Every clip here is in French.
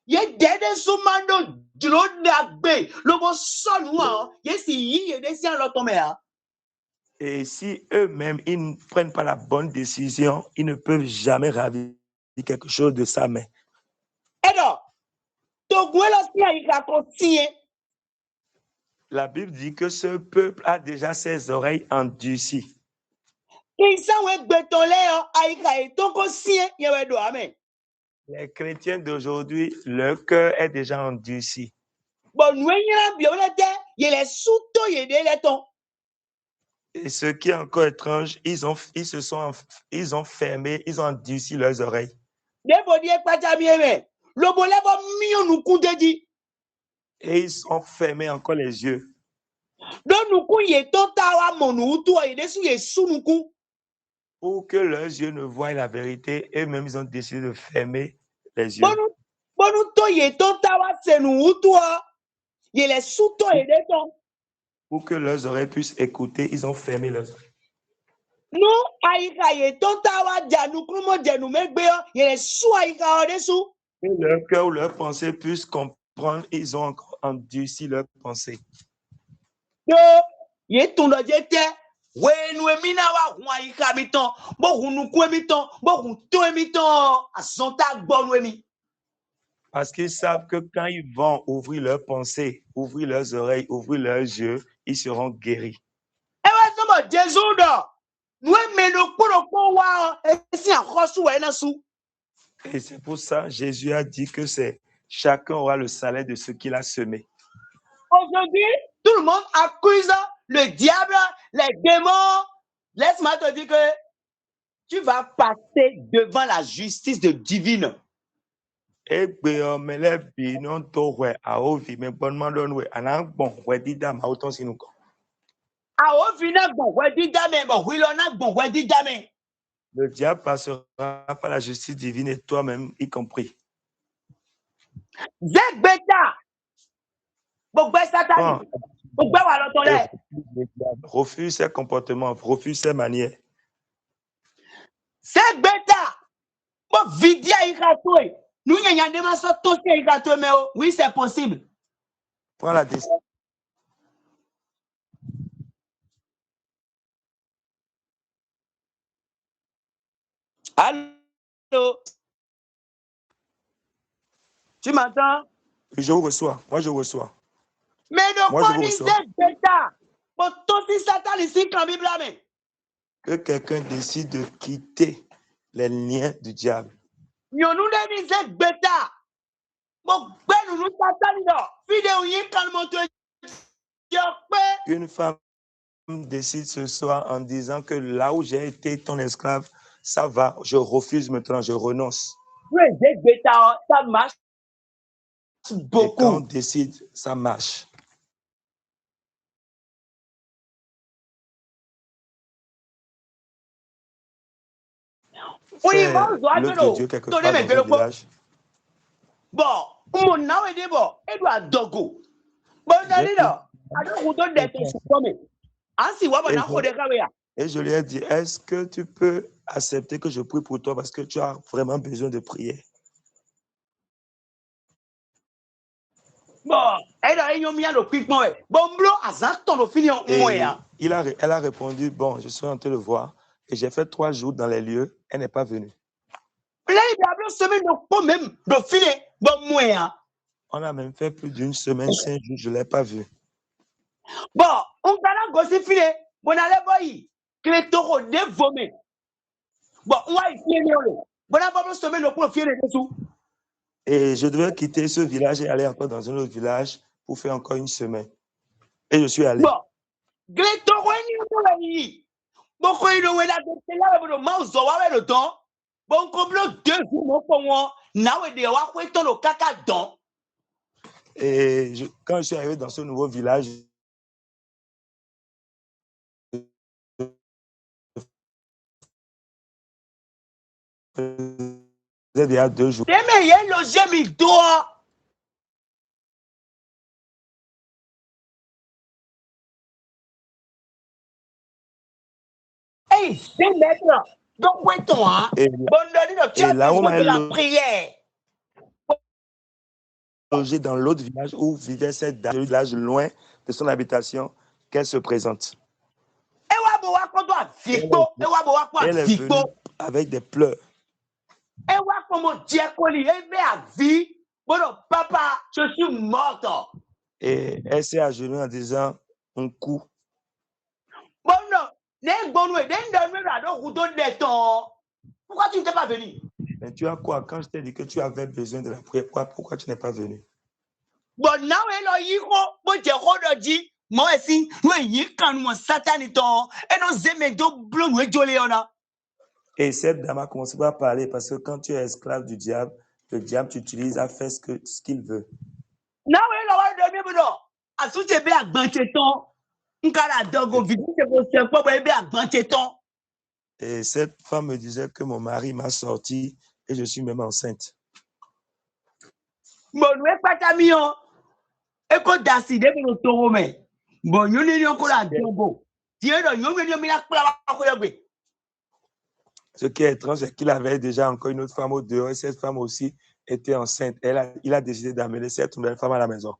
Ye dede sumando drodagbe lobo sonwa ye si yi de si alotomea. Et si eux-mêmes, ils ne prennent pas la bonne décision, ils ne peuvent jamais ravir quelque chose de sa main. La Bible dit que ce peuple a déjà ses oreilles endurcies. Les chrétiens d'aujourd'hui, leur cœur est déjà endurci. Et ce qui est encore étrange, ils ont fermé, ils ont endurci leurs oreilles. Et ils ont fermé encore les yeux. Pour que leurs yeux ne voient la vérité, eux-mêmes, ils ont décidé de fermer les yeux. Pour que leurs oreilles puissent écouter, ils ont fermé leurs oreilles. Et leur cœur ou leur pensée puissent comprendre, ils ont encore endurci leur pensée. Parce qu'ils savent que quand ils vont ouvrir leurs pensées, ouvrir leurs oreilles, ouvrir leurs yeux, ils seront guéris. Et c'est pour ça que Jésus a dit que chacun aura le salaire de ce qu'il a semé. Aujourd'hui, tout le monde accuse le diable, les démons. Laisse-moi te dire que tu vas passer devant la justice divine. Le diable passera par la justice divine et toi-même y compris. Refuse ses comportements, refuse ses manières. Oui, c'est possible. Prends la décision. Allô? Tu m'entends? Je vous reçois. Moi, je vous reçois. Mais moi, je vous reçois. Que quelqu'un décide de quitter les liens du diable. Qu'une femme décide ce soir en disant que là où j'ai été ton esclave, ça va, je refuse maintenant, je renonce. Ça marche beaucoup. Et quand on décide, ça marche. Oui, l'œuvre de Dieu quelque part dans un village. Bon, mon nom est bon, Edouard Dogo. Bon, et je lui ai dit, est-ce que tu peux accepter que je prie pour toi parce que tu as vraiment besoin de prier? Bon, elle a répondu, bon, je suis en train de voir. Et j'ai fait 3 jours dans les lieux, elle n'est pas venue. On a même fait plus d'une semaine, 5 jours, je ne l'ai pas vue. Bon, on va gosser filer. Bon, allez, boy. Que les taureaux dévomés. Bon, on va y filer. Bon, on va se mettre pour filer dessous. Et je devais quitter ce village et aller encore dans un autre village pour faire encore une semaine. Et je suis allé. Bon, que les taureaux n'y bon, quand il est là, c'est là, le mouse, on va le temps. Bon, comme le 2 jours, pour moi, now et des wa, quoi, ton le caca don. Et quand je suis arrivé dans ce nouveau village, il y a 2 jours. Mais il y a le j'ai mis toi. Hey, c'est maître. Donc, où est-on, hein? Et Bon, tu as besoin de la prière. logé dans l'autre village où vivait cette dame, le village loin de son habitation, qu'elle se présente. Elle est venue avec des pleurs. Papa, je suis morte. Et elle s'est agenouillée en disant un coup. Pourquoi tu n'étais pas venu? Mais tu as quoi? Quand je t'ai dit que tu avais besoin de la prière, pourquoi tu n'es pas venu? Bon, now, moi aussi, et cette dame a commencé par parler parce que quand tu es esclave du diable, le diable t'utilise à faire ce qu'il veut. Et cette femme me disait que mon mari m'a sorti et je suis même enceinte. Ce qui est étrange, c'est qu'il avait déjà encore une autre femme au dehors et cette femme aussi était enceinte. Il a décidé d'amener cette nouvelle femme à la maison.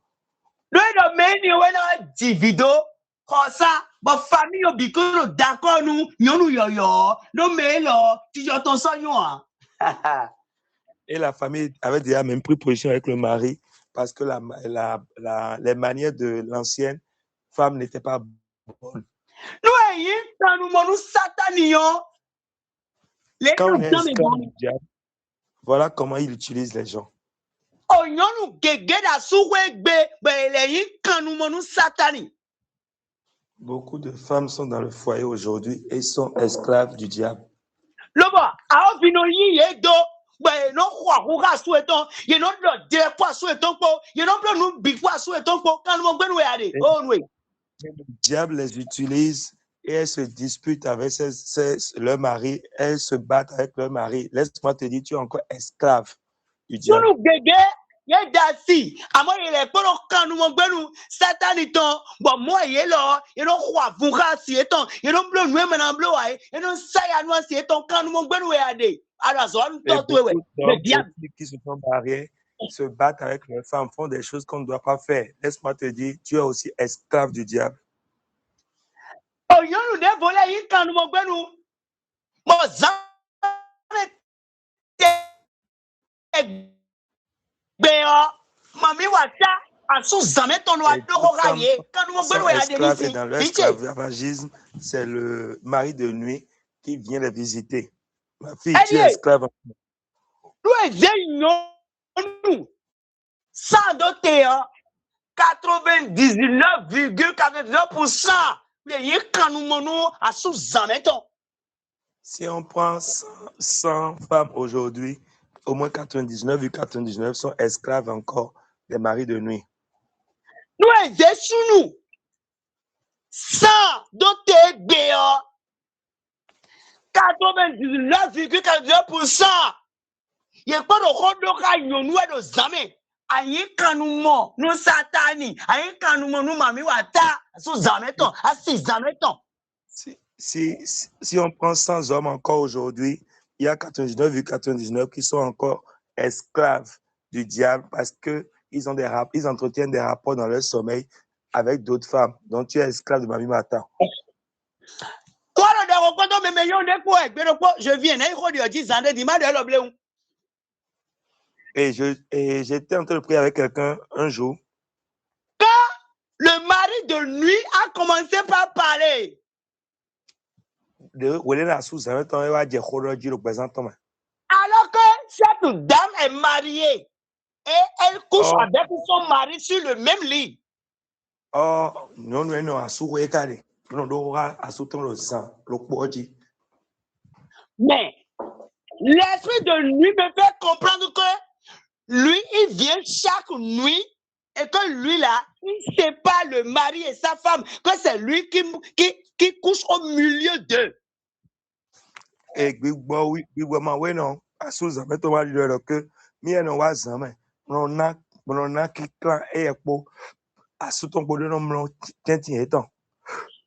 Et la famille avait déjà même pris position avec le mari parce que les manières de l'ancienne femme n'étaient pas bonnes. Quand on est esclave du diable, voilà comment il utilise les gens. Beaucoup de femmes sont dans le foyer aujourd'hui et sont esclaves du diable. Le diable les utilise et elles se disputent avec leur mari, elles se battent avec leur mari. Laisse-moi te dire, tu es encore esclave du diable. Qui se sont mariés se battent avec leurs femmes, font des choses qu'on ne doit pas faire. Laisse-moi te dire, tu es aussi esclave du diable. Et dans l'esclavagisme, c'est le mari de nuit qui vient les visiter. Ma fille, tu es esclave. Sans doter 99,49% si on prend 100 femmes aujourd'hui, au moins 99,99 sont esclaves encore des maris de nuit. Nous, nous. Sans doter 99,49%. Il n'y a pas de rondoka nous de zame. Aïe kanoumo, nous satani, aïe kanoumo, nous mami wata, sous zameton, assis zameton. Si on prend 100 hommes encore aujourd'hui, il y a 99,99 qui sont encore esclaves du diable parce qu'ils entretiennent des rapports dans leur sommeil avec d'autres femmes. Donc tu es esclave de Mami Mata. Je viens, et j'étais en train de prier avec quelqu'un un jour. Quand le mari de nuit a commencé par parler, alors que cette dame est mariée et elle couche avec son mari sur le même lit. Mais l'esprit de nuit me fait comprendre que lui, il vient chaque nuit et que lui là, il ne sait pas le mari et sa femme, que c'est lui qui couche au milieu d'eux. Et oui, non,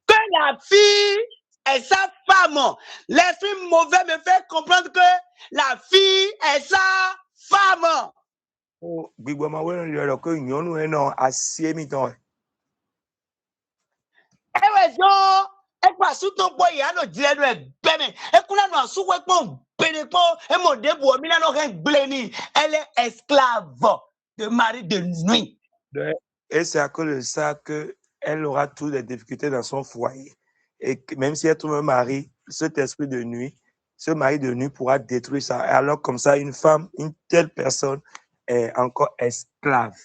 que la fille est sa femme. L'esprit mauvais me fait comprendre que la fille est sa femme. Gbigbo ma wẹ́rẹ́ rẹ̀ lọ kó ìyọ́nù ẹ̀ náà àṣìṣe mi tán. Ewe John, ekpa suton po ya no dire no egbeme. Ekuna no asuwe po bene po e mo debu o mi na no ken gble ni. Elle est esclave de mari de nuit. Et c'est à cause de ça qu'elle aura toutes les difficultés dans son foyer. Et que même si elle trouve un mari, cet esprit de nuit, ce mari de nuit pourra détruire ça. Alors comme ça, une femme, une telle personne est encore esclave.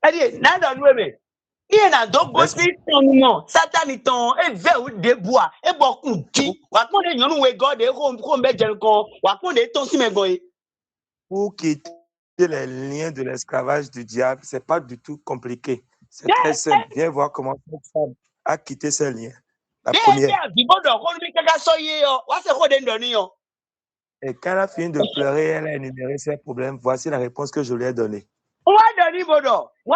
Elle dit, nada nueve. Iye na dogo si ton mo, Satan ton e ve ou de bois, e bokun di. Wa kon de yonu we God e ko mbe jel kon, wa kon de ton si me goy. Pour quitter les liens de l'esclavage du diable, c'est pas du tout compliqué. C'est très simple. Viens voir comment cette femme a quitté ses liens. La première. Et quand elle a fini de pleurer, elle a énuméré ses problèmes. Voici la réponse que je lui ai donnée. Moi,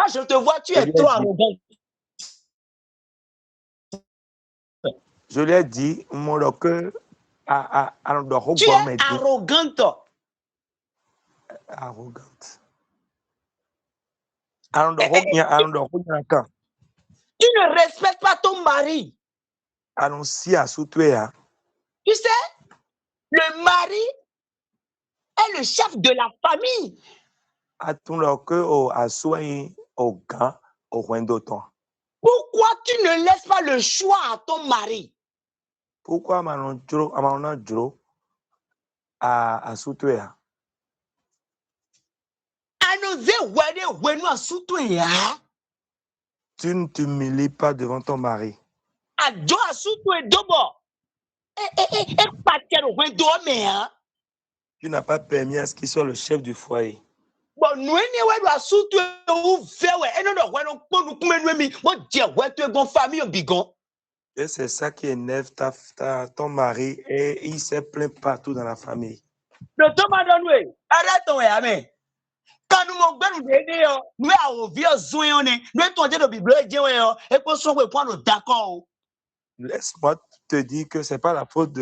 je te vois, tu es trop arrogant. Je lui ai dit, que tu es arrogante. Arrogante. Tu ne respectes pas ton mari. Tu sais, le mari est le chef de la famille. Pourquoi tu ne laisses pas le choix à ton mari? Pourquoi tu ne t'humilies pas devant ton mari. Tu n'as pas permis à ce qu'il soit le chef du foyer. Et c'est ça qui énerve ton mari et il s'est plaint partout dans la famille. Laisse-moi te dire que c'est pas la faute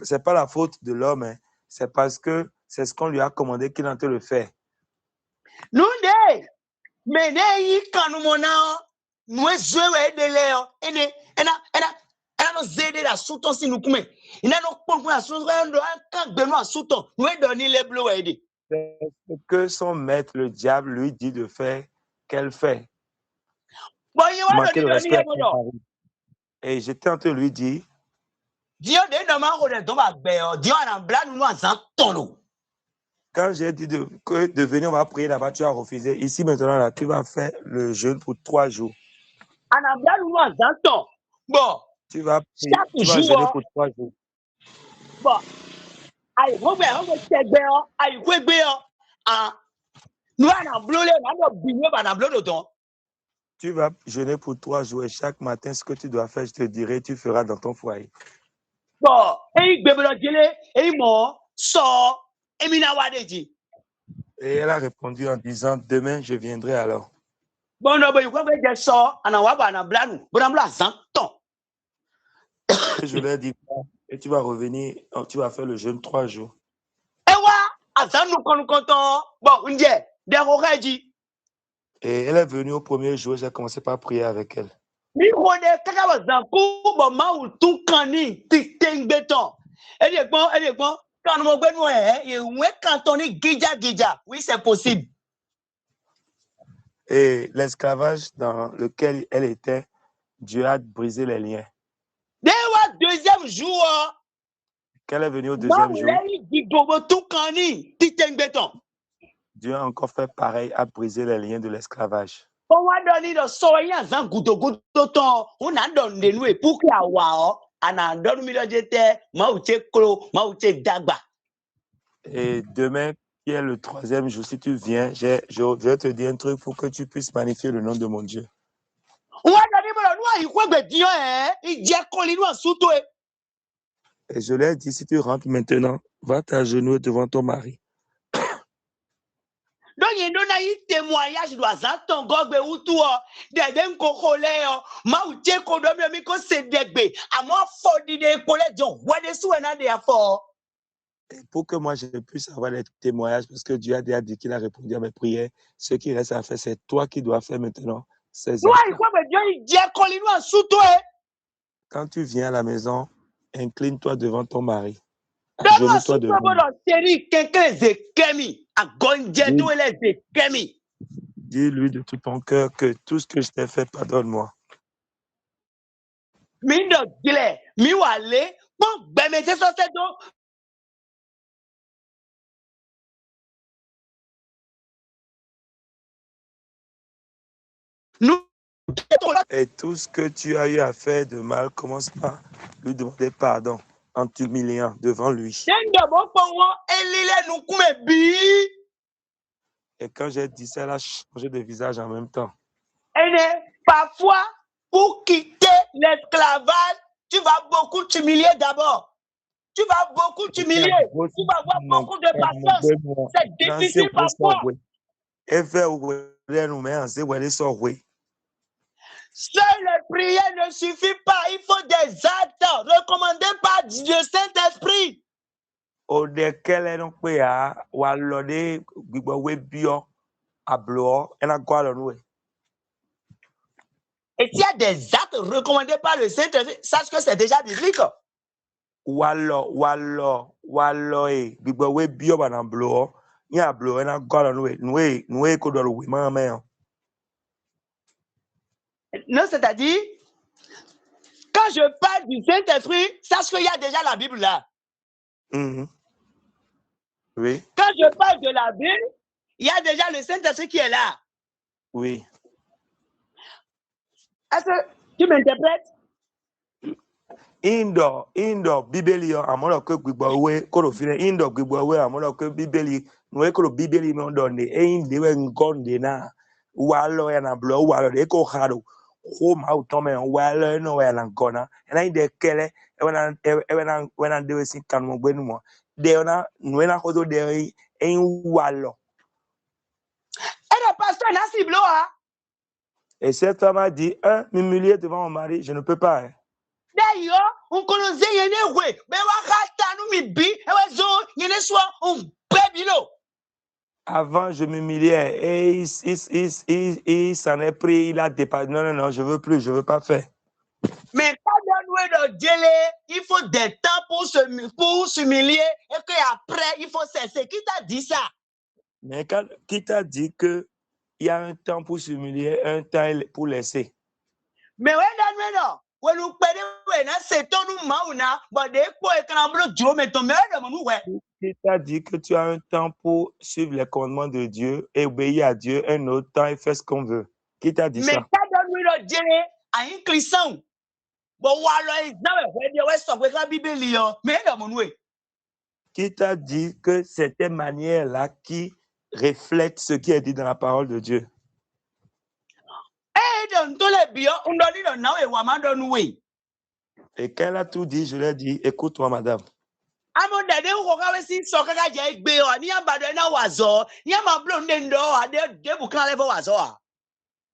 c'est pas la faute de l'homme, hein. C'est parce que c'est ce qu'on lui a commandé qu'il est en train de le faire. C'est ce que son maître, le diable, lui dit de faire, qu'elle fait. Manquer le respect à son mari. Et j'étais en train de lui dire, quand j'ai dit de venir, on va prier là-bas, tu as refusé. Ici, maintenant, là, tu vas faire le jeûne pour 3 jours. Tu vas jeûner pour 3 jours. Tu vas jeûner pour 3 jours et chaque matin, ce que tu dois faire, je te dirai, tu feras dans ton foyer. Et elle a répondu en disant, demain, je viendrai alors. Et je lui ai dit, et tu vas revenir, tu vas faire le jeûne 3 jours. Et elle est venue au premier jour, j'ai commencé par prier avec elle. Oui, c'est possible. Et l'esclavage dans lequel elle était, Dieu a brisé les liens. Deuxième jour, qu'elle est venue au deuxième jour, Dieu a encore fait pareil, a brisé les liens de l'esclavage. Et demain, qui est le 3e jour, si tu viens, je vais te dire un truc pour que tu puisses magnifier le nom de mon Dieu. Et je lui ai dit, si tu rentres maintenant, va t'agenouiller devant ton mari. Et pour que moi, je puisse avoir des témoignages, parce que Dieu a déjà dit qu'il a répondu à mes prières, ce qui reste à faire, c'est toi qui dois faire maintenant ces Nous, il actes-là. faut que Dieu il dit qu'on nous en sous toi. Quand tu viens à la maison, incline-toi devant ton mari. Donne-nous en Agenouille-toi sous toi, devant lui. bon, série, quelqu'un les équemi. À Gondieto et les équemi. Dis-lui de tout ton cœur que tout ce que je t'ai fait, pardonne-moi. Mindo dile, mi wale, bon, ben, mais c'est ça, c'est donc. Nous, Et tout ce que tu as eu à faire de mal, commence par lui demander pardon en t'humiliant devant lui. Mindo bon, bon, elile, nous, comme bi. Et quand j'ai dit ça, elle a changé de visage en même temps. Et parfois, pour quitter l'esclavage, tu vas beaucoup t'humilier d'abord. Tu vas beaucoup t'humilier. Tu vas avoir beaucoup de patience. C'est difficile parfois. Seule les prières ne suffit pas. Il faut des actes recommandés par le Saint-Esprit. Et s'il y a des actes recommandés par le Saint-Esprit, sache que c'est déjà biblique. Non, c'est-à-dire, quand je parle du Saint-Esprit, sache qu'il y a déjà la Bible là. Oui. Quand je parle de la Bible, il y a déjà le Saint-Esprit qui est là. Oui. Est-ce que tu m'interprètes? Indo bibeli amolo ke gbigbowe koro fine indo gbigbowe amolo ke bibeli no e koro bibeli me ondone e inde we ngonde na walo ya na blo walo de ko haro ho ma utome walo no ya na ngona na inde kele e wana de we sin kan mo gbenu mo de ona no na ko do de e walo Et le pasteur n'a si blo hein. Et cette femme a dit m'humilier devant mon mari, je ne peux pas. D'ailleurs, on connaît yene we, be wa kata nu mi bi, e we zo yene so on bebilo. Avant, je m'humiliais et il s'en est pris, il a dépassé. Non, je veux plus, je veux pas faire. Mais quand il faut des temps pour s'humilier et qu'après, il faut cesser. Qui t'a dit ça? Mais qui t'a dit qu'il y a un temps pour s'humilier, un temps pour laisser? Mais ouais, non. When you pay when I say tonu mauna, but they go e kan blo dro me to me de monu we. Qui t'a dit que tu as un temps pour suivre les commandements de Dieu et obéir à Dieu, un autre temps et faire ce qu'on veut? Qui t'a dit ça? Mais ça donne we do jere ayin Christian. But wa lo is now we dey we so we ka Bible yo, me de monu we. Qui t'a dit que cette manière-là qui reflète ce qui est dit dans la parole de Dieu? Et quand elle a tout dit, je lui ai dit, écoute-moi, madame.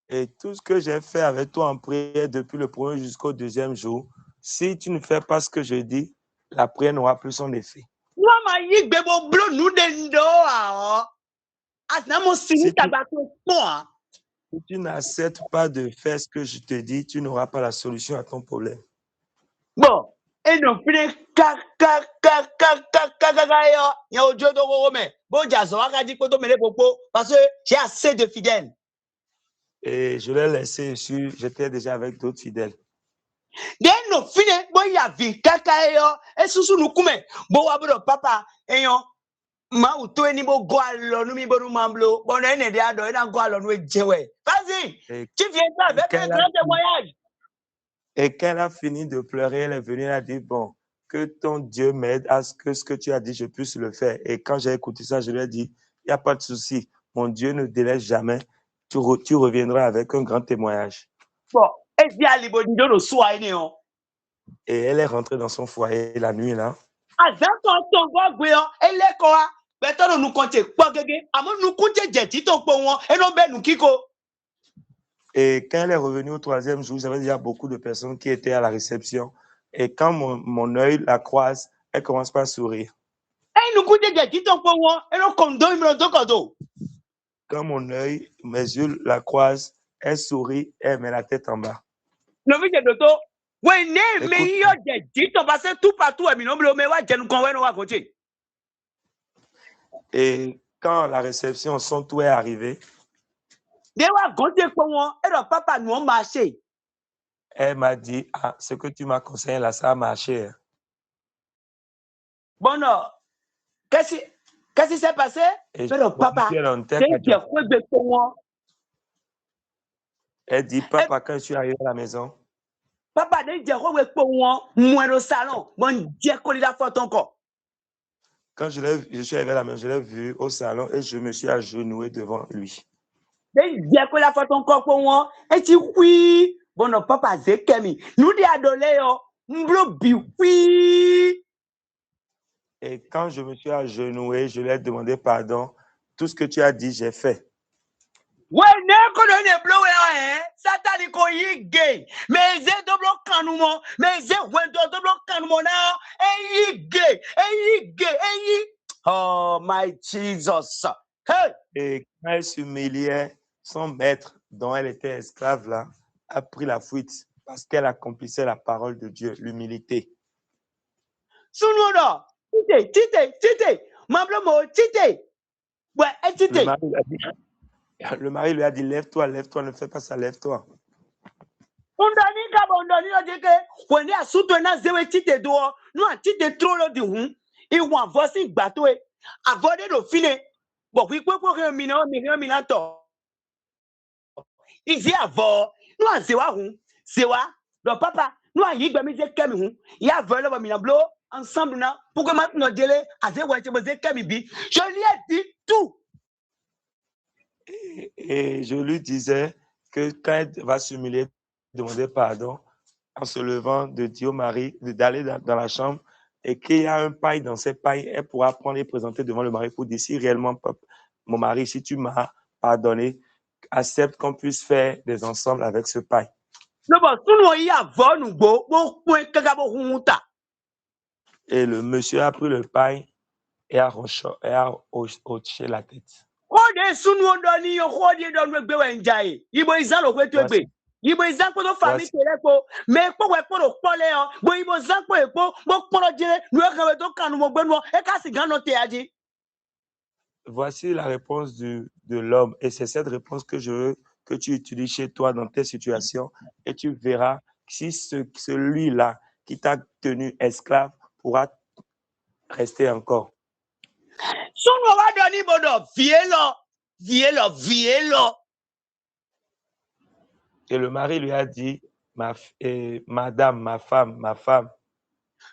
Et tout ce que j'ai fait avec toi en prière depuis le premier jusqu'au deuxième jour, si tu ne fais pas ce que je dis, la prière n'aura plus son effet. Si tu n'acceptes pas de faire ce que je te dis, tu n'auras pas la solution à ton problème. Bon, et non, parce que j'ai assez de fidèles. Et je l'ai laissé dessus, j'étais déjà avec d'autres fidèles. No fine boya vi kaka yo esusu nukume bo wa bodo papa eyan ma uto eni bo go alo nu mi bodu mamblo bo na ene de ado ena go alo nu ejewe vas-y tu viens pas avec un grand témoignage. Et quand elle a fini de pleurer, elle est venue, elle a dit bon, que ton Dieu m'aide à ce que tu as dit, je puisse le faire. Et quand j'ai écouté ça, je lui ai dit, il n'y a pas de souci, mon Dieu ne délaisse jamais, tu reviendras avec un grand témoignage. Bon, et elle est rentrée dans son foyer la nuit là. Et quand elle est revenue au troisième jour, j'avais déjà beaucoup de personnes qui étaient à la réception. Et quand mon œil la croise, elle commence par sourire. Quand mon œil, mes yeux la croisent, elle sourit, elle met la tête en bas. Et quand la réception, son tout est arrivé, elle m'a dit, ah, ce que tu m'as conseillé là, ça a marché. Bon, non. Qu'est-ce qui s'est passé? Et papa, elle dit, papa, quand je suis arrivé à la maison, papa, quand je suis arrivé à la maison, je l'ai vu au salon et je me suis agenouillé devant lui. Bon, non, papa, Zekemi. Nous, des adolescents, et quand je me suis agenouillé, je lui ai demandé pardon. Tout ce que tu as dit, j'ai fait. Ouais, Satan ko yi gay. Mais ze doblo kanumo, mais ze wendo doblo kanumo na. Yi gay, yi gay, yi. Oh my Jesus. Hey. Et quand elle s'humiliait, son maître, dont elle était esclave là, a pris la fuite parce qu'elle accomplissait la parole de Dieu, l'humilité. Sunono, tite, mamblo mo tite. Ouais, tite. Le mari lui a dit, lève-toi, ne fais pas ça, lève-toi. When a suto na zewe tite do, no a tite trolo di hun. I wan voici bateau e. Avode do fine. But we go mina to. Izi avo, no a zewa hun. Sewa, do papa, no a yigba mi ze kemi hun. Ya vole ba mina blo ensemble na. Pourquoi maintenant délai a ze wa ze kemi bi. Je lui ai dit tout. Et je lui disais que quand elle va s'humilier, demander pardon, en se levant, de dire au mari, d'aller dans la chambre, et qu'il y a un paille dans ces pailles, elle pourra prendre et présenter devant le mari pour dire si réellement, mon mari, si tu m'as pardonné, accepte qu'on puisse faire des ensembles avec ce paille. Et le monsieur a pris le paille et a hoché la tête. Ibo izanko do famille teleko mais ko we ko do pole o bo ibo zanko epo bo poro jere nu e kan to kanu mo gbenu e ka si gan no te aji. Voici la réponse de l'homme et c'est cette réponse que je veux que tu utilises chez toi dans tes situations et tu verras si celui-là qui t'a tenu esclave pourra rester encore. Sunu wa do ni bodo vielo. Et le mari lui a dit, madame, ma femme.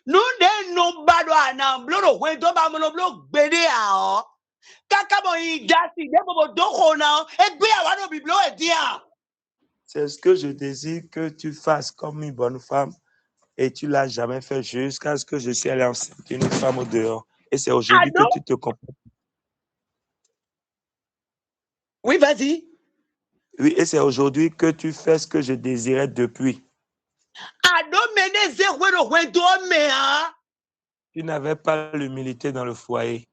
Nous de no bado anam blodo we do ba mo blo gbede a o. Kaka mo yi jasi de bobo doko na e gbe awa no biblo e dia. C'est ce que je désire que tu fasses comme une bonne femme et tu l'as jamais fait jusqu'à ce que je suis allé enceinte une femme au dehors. Et c'est aujourd'hui que tu te comprends. Oui, vas-y. Oui, et c'est aujourd'hui que tu fais ce que je désirais depuis. Tu n'avais pas l'humilité dans le foyer.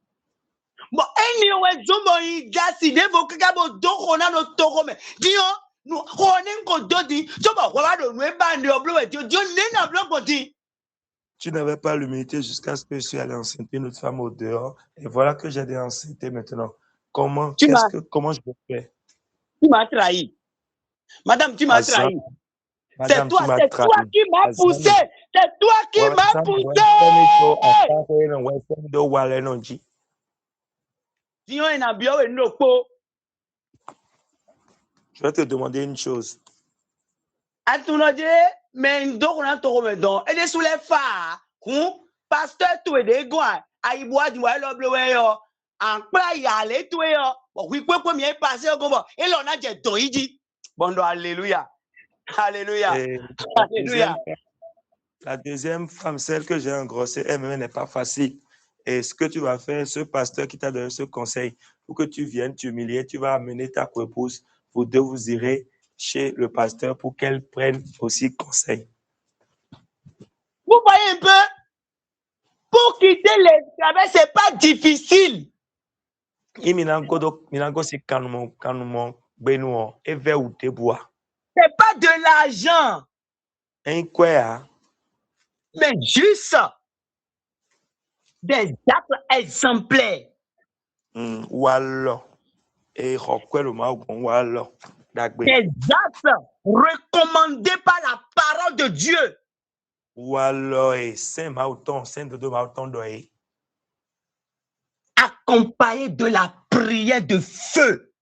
Tu n'avais pas l'humilité jusqu'à ce que je suis allé enceinte une autre femme au dehors. Et voilà que j'ai des enceintes maintenant. Comment je peux faire? Tu m'as trahi. Madame, tu m'as trahi. C'est toi qui m'as poussé. C'est toi qui m'as poussé. Je vais te demander une chose. Pasteur, tu es des gars. Aïboua, du moins, l'obloé, en plein, y a les tués. Oui, quoi, premier passé au combat. Et l'on a dit, Toïdi. Bon, alléluia. Alléluia. Alléluia. La deuxième femme, celle que j'ai engrossée, elle-même n'est pas facile. Et ce que tu vas faire, ce pasteur qui t'a donné ce conseil, pour que tu viennes t'humilier, tu vas amener ta épouse, vous deux, vous irez chez le pasteur pour qu'elle prenne aussi conseil. Vous voyez un peu? Pour quitter l'esclavage, ce n'est pas difficile. Et minango si kanumon benuo eve ou teboa. Ce n'est pas de l'argent, Un quoi? mais juste des actes exemplaires. Ou alors, et roquelo ma ou alors, d'agbe. Des actes recommandés par la parole de Dieu. Ou alors, saint mauton, saint de mauton doye. Accompagnés de la prière de feu.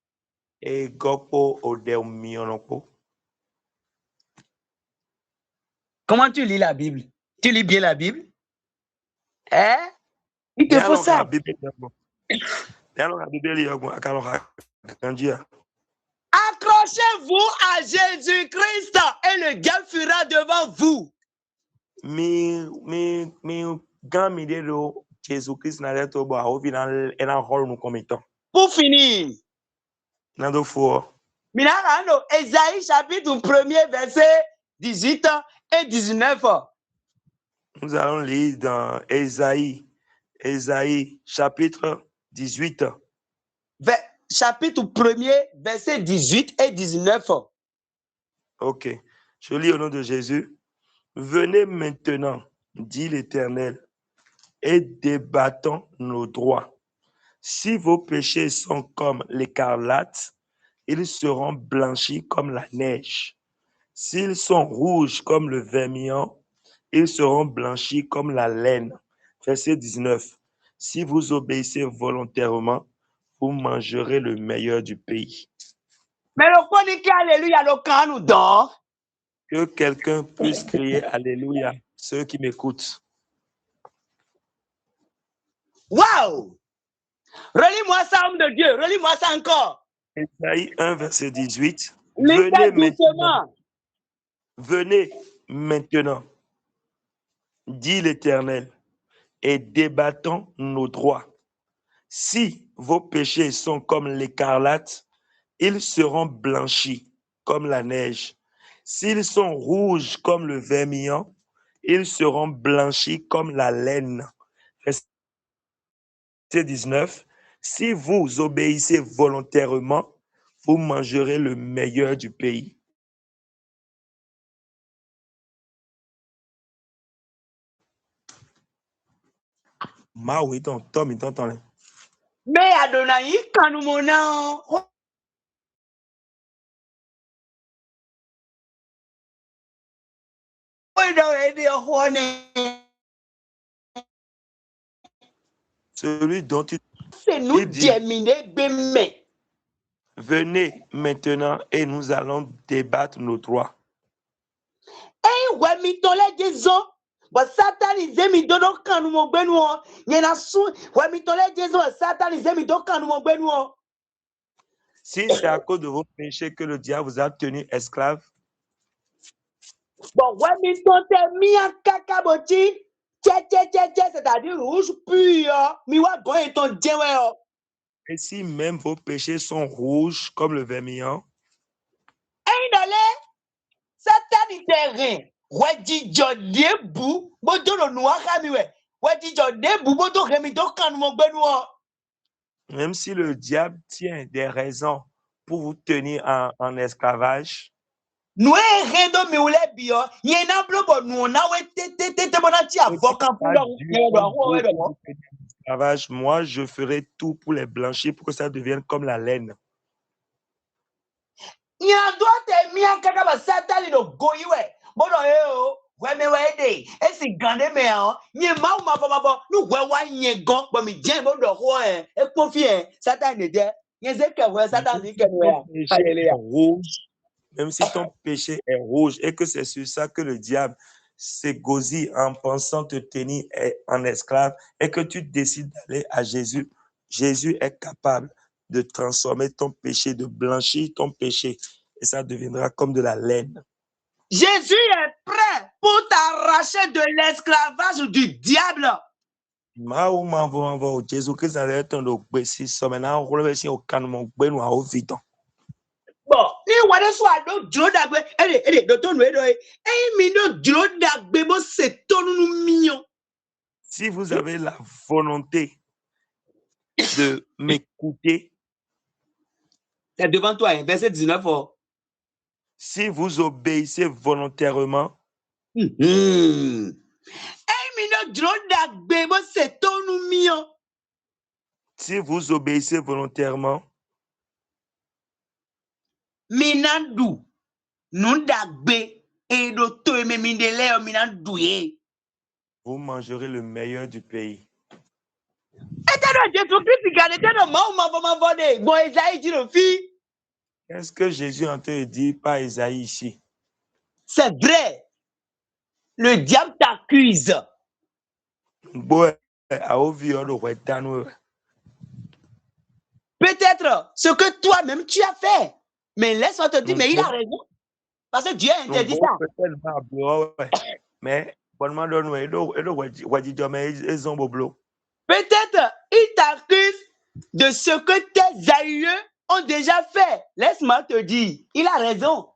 Et gopo ode mionopo. Comment tu lis la Bible? Tu lis bien la Bible? Hein? Il te faut ça. Accrochez-vous à Jésus-Christ et le gars fuira devant vous. Pour finir, Ésaïe chapitre 1er, verset 18 et 19. Nous allons lire dans Ésaïe chapitre 18. Chapitre 1er, verset 18 et 19. Ok. Je lis au nom de Jésus. Venez maintenant, dit l'Éternel, et débattons nos droits. Si vos péchés sont comme l'écarlate, ils seront blanchis comme la neige. S'ils sont rouges comme le vermillon, ils seront blanchis comme la laine. Verset 19. Si vous obéissez volontairement, vous mangerez le meilleur du pays. Mais le chronique Alléluia, le camp nous dort. Que quelqu'un puisse crier Alléluia, ceux qui m'écoutent. Waouh! Relis-moi ça, homme de Dieu, relis-moi ça encore. Ésaïe 1, verset 18. Venez maintenant, dit l'Éternel, et débattons nos droits. Si vos péchés sont comme l'écarlate, ils seront blanchis comme la neige. S'ils sont rouges comme le vermillon, ils seront blanchis comme la laine. Verset 19. Si vous obéissez volontairement, vous mangerez le meilleur du pays. Maui, ton Tom, il t'entend. Mais Adonai, quand nous menons. Celui dont tu nous terminer demain. Venez maintenant et nous allons débattre nos droits. Et ouais, mi tole disons, bah Satan il mi dodo kanu mo benwo, yena su, ouais mi tole disons, Satan il mi dodo kanu mo benwo. Si c'est à cause de vos péchés que le diable vous a tenu esclave. Bon, ouais mi tole mi a kakaboti, c'est-à-dire rouge pur, mi wa bon et ton diewe. Et si même vos péchés sont rouges comme le vermillon. Et dole, Satan il terrain. Ouais di jodie bou, bodo lo noir kamiwe. Ouais di jodie bou, bodo remi do kanu mo benwo. Même si le diable tient des raisons pour vous tenir en esclavage. Nous rendo mi ule bio, yena blobo nous na we te bona ti avocat pour l'esclavage, moi je ferai tout pour les blanchir pour que ça devienne comme la laine. Ya doit te mi akaka ba Satan do goyiwe. Bodo o, we me we de. E si gande me o, nye ma o ma ba nu we wa nye gon, bo mi jen bodo ho e confie Satan ne de. Nye ze ke we Satan ni ke we. Alléluia. Même si ton péché est rouge et que c'est sur ça que le diable s'égosille en pensant te tenir en esclave et que tu décides d'aller à Jésus, Jésus est capable de transformer ton péché, de blanchir ton péché et ça deviendra comme de la laine. Jésus est prêt pour t'arracher de l'esclavage du diable. Jésus-Christ Bon, ni wade so ado dro dagbe, do to nu edo e mi no dro dagbe bo se tonu nu miyo. Si vous avez la volonté de m'écouter, c'est devant toi, hein, verset 19. Oh. si vous obéissez volontairement, si vous obéissez volontairement, Minandu, nundagbe, vous mangerez le meilleur du pays. Qu'est-ce que Jésus est en train de dire par Isaïe ici? C'est vrai. Le diable t'accuse. Peut-être ce que toi-même tu as fait. Mais laisse-moi te dire, mais il a raison. Parce que Dieu a interdit ça. Mais peut-être il t'accuse de ce que tes aïeux ont déjà fait. Laisse-moi te dire, il a raison.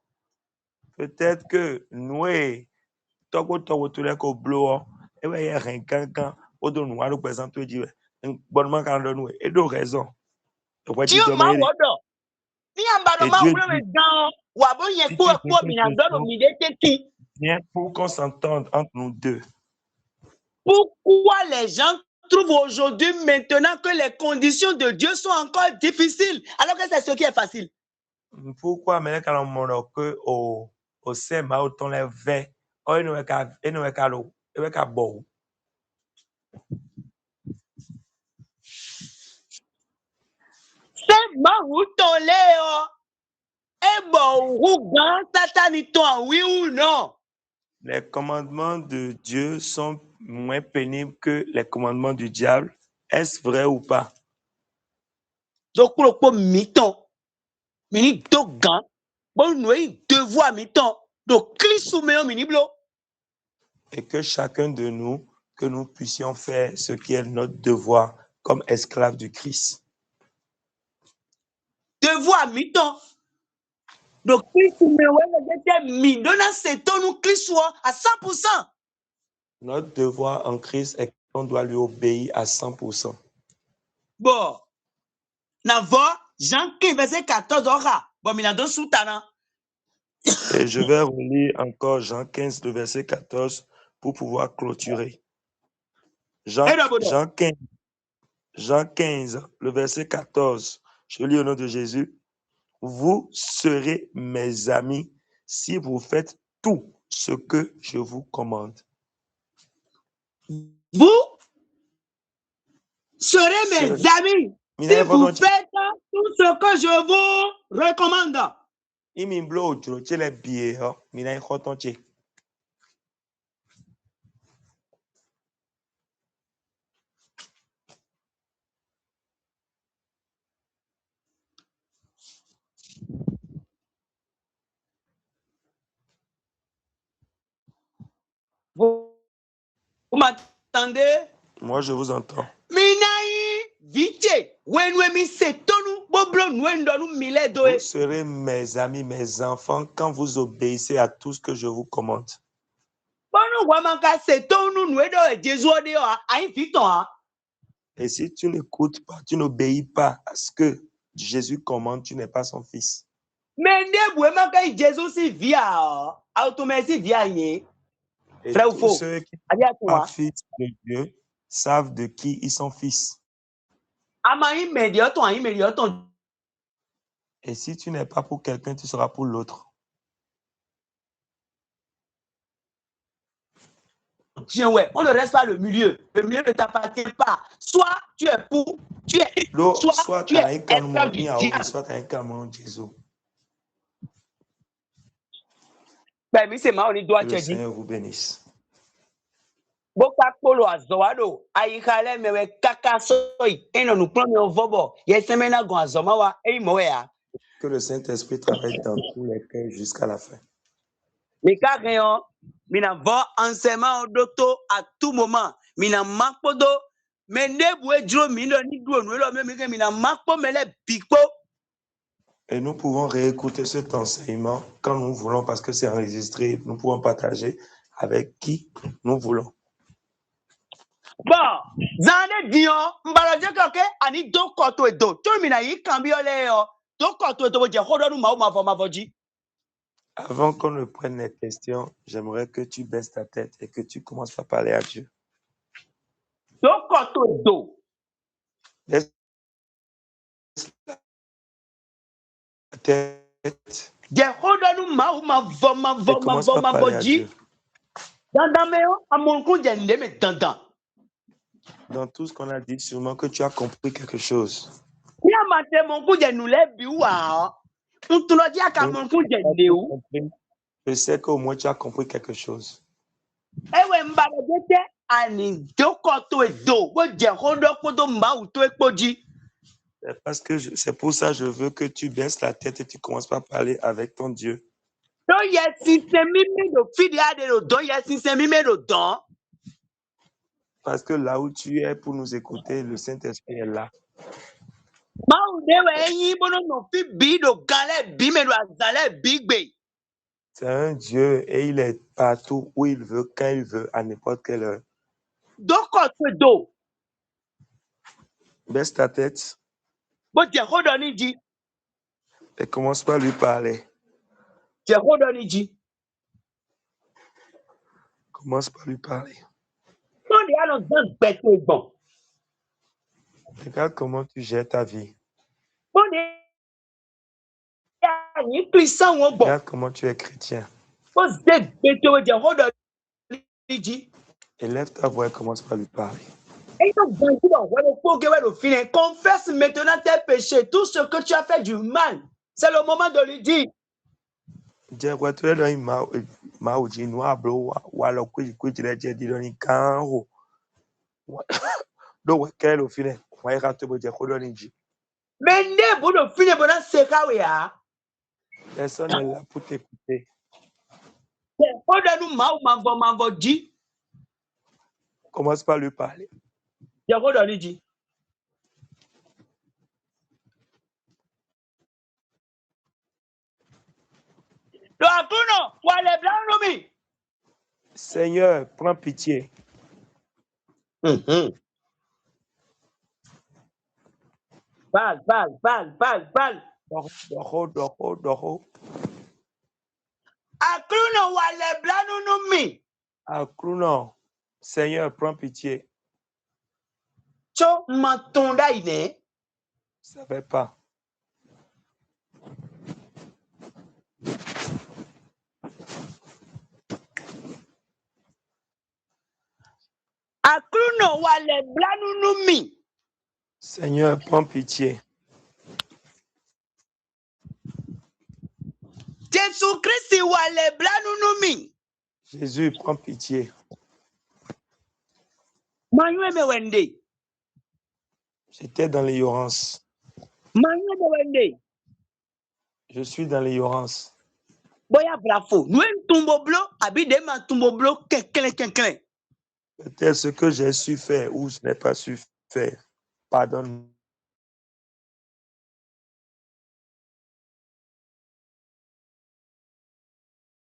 Peut-être que nous, et raison. Dieu m'a wordé. Bien pour qu'on s'entende entre nous deux. Pourquoi les gens trouvent aujourd'hui maintenant que les conditions de Dieu sont encore difficiles alors que c'est ce qui est facile? Pourquoi mais quand on que au sema autant les verts oh il ne ka bon. C'est maouton léo et bon sataniton oui ou non? Les commandements de Dieu sont moins pénibles que les commandements du diable. Est-ce vrai ou pas? Donc pour miton mini dogan bon nous devoir miton donc Christ mini blo. Et que chacun de nous, que nous puissions faire ce qui est notre devoir comme esclaves du Christ. Devoir mi-temps. Donc, Christ à 100%. Notre devoir en Christ est qu'on doit lui obéir à 100%. Bon, Jean 15, verset 14, bon, et je vais relire encore Jean 15, le verset 14, pour pouvoir clôturer. Jean 15, le verset 14. Je lis au nom de Jésus. Vous serez mes amis si vous faites tout ce que je vous commande. Vous serez mes amis si vous faites tout ce que je vous recommande. Vous m'entendez? Moi, je vous entends. Vous serez mes amis, mes enfants, quand vous obéissez à tout ce que je vous commande. Et si tu n'écoutes pas, tu n'obéis pas à ce que Jésus commande, tu n'es pas son fils. Mais et tous ceux qui ne sont pas fils de Dieu savent de qui ils sont fils. Et si tu n'es pas pour quelqu'un, tu seras pour l'autre. On ne reste pas le milieu. Le milieu ne t'appartient pas. Soit tu es pour, soit tu es esclave du diable. Soit tu es un canon Jésus. Ben, mais c'est ma on doit que le Seigneur vous bénisse. Que le Saint-Esprit travaille dans tous les cœurs jusqu'à la fin. Mais carrément, mina va enseignement docteur à tout moment. Mina makpodo, mais ne boué dro mina ni dro nous là même mina makpo mele bigpo. Et nous pouvons réécouter cet enseignement quand nous voulons parce que c'est enregistré. Nous pouvons partager avec qui nous voulons. Bon, zande dio, mbaloje koke ani do koto edo. Tu mina yi kambiole yo. Do koto edo je hodo nu ma voji. Avant qu'on ne prenne les questions, j'aimerais que tu baisses ta tête et que tu commences par parler à Dieu. Do koto edo. Baisse ta tête Je hodo nu et commence par parler à Dieu. Dandameo amonku je ndeme dandan. Dans tout ce qu'on a dit, sûrement que tu as compris quelque chose. Ni amate monku je nule biwa. Untuno dia ka monku je ndeu. Je sais qu'au moins tu as compris quelque chose. Ewe mbaloje te ani do koto edo. Bo je hodo kodo ma uto ekpoji. Parce que c'est pour ça que je veux que tu baisses la tête et tu commences par parler avec ton Dieu. Do yesi se mime do fidi ade do don yesi se mime do don. Parce que là où tu es pour nous écouter, le Saint-Esprit est là. Ma udewe enyi bono no fi bi do gale bi me do azale bigbe. C'est un Dieu et il est partout où il veut, quand il veut, à n'importe quelle heure. Do koto edo. Baisse ta tête Bo je hodo ni ji. et commence par lui parler. Je hodo ni ji. Commence par lui parler. Ton de ano zan beto egbon. Regarde comment tu gères ta vie. Ton de ani puissant won bon. Regarde comment tu es chrétien. Bo ze beto je hodo ni ji. Élève ta voix et commence par lui parler. Et donc, confesse maintenant tes péchés, tout ce que tu as fait du mal. C'est le moment de lui dire. Jẹ́ pé tó lẹ́dọ̀ yìí máa ò jí inú àbúrò wa lọ kújì rẹ̀ jẹ́ dídọ́ ní káàhó. Lówó kẹ́rẹ́ ló fi rẹ̀ wọ́n yẹ ká tó bó jẹ́ kó lọ́ ní jì. Mais ne bodo fine bona sekawe ya. Personne n'est là pour t'écouter. Odo nu mavo ji. Commence par lui parler. Ya odo ni ji. Lo akuno wale blanu mi. Seigneur, prends pitié. Bal. Doho. Akuno wale blanu mi. Akruno, Seigneur, prends pitié. Cho matonda ine. Je ne savais pas. Akuno wale blanu mi. Seigneur, prends pitié. Jésus Christ wale blanu mi. Jésus, prends pitié. Manywe me wende. J'étais dans l'ignorance. Manywe me wende. Je suis dans l'ignorance. Boya bravo. Nous tumbo blo, abide ma tumbo blo, kenkele. Peut-être ce que j'ai su faire ou je n'ai pas su faire. Pardonne.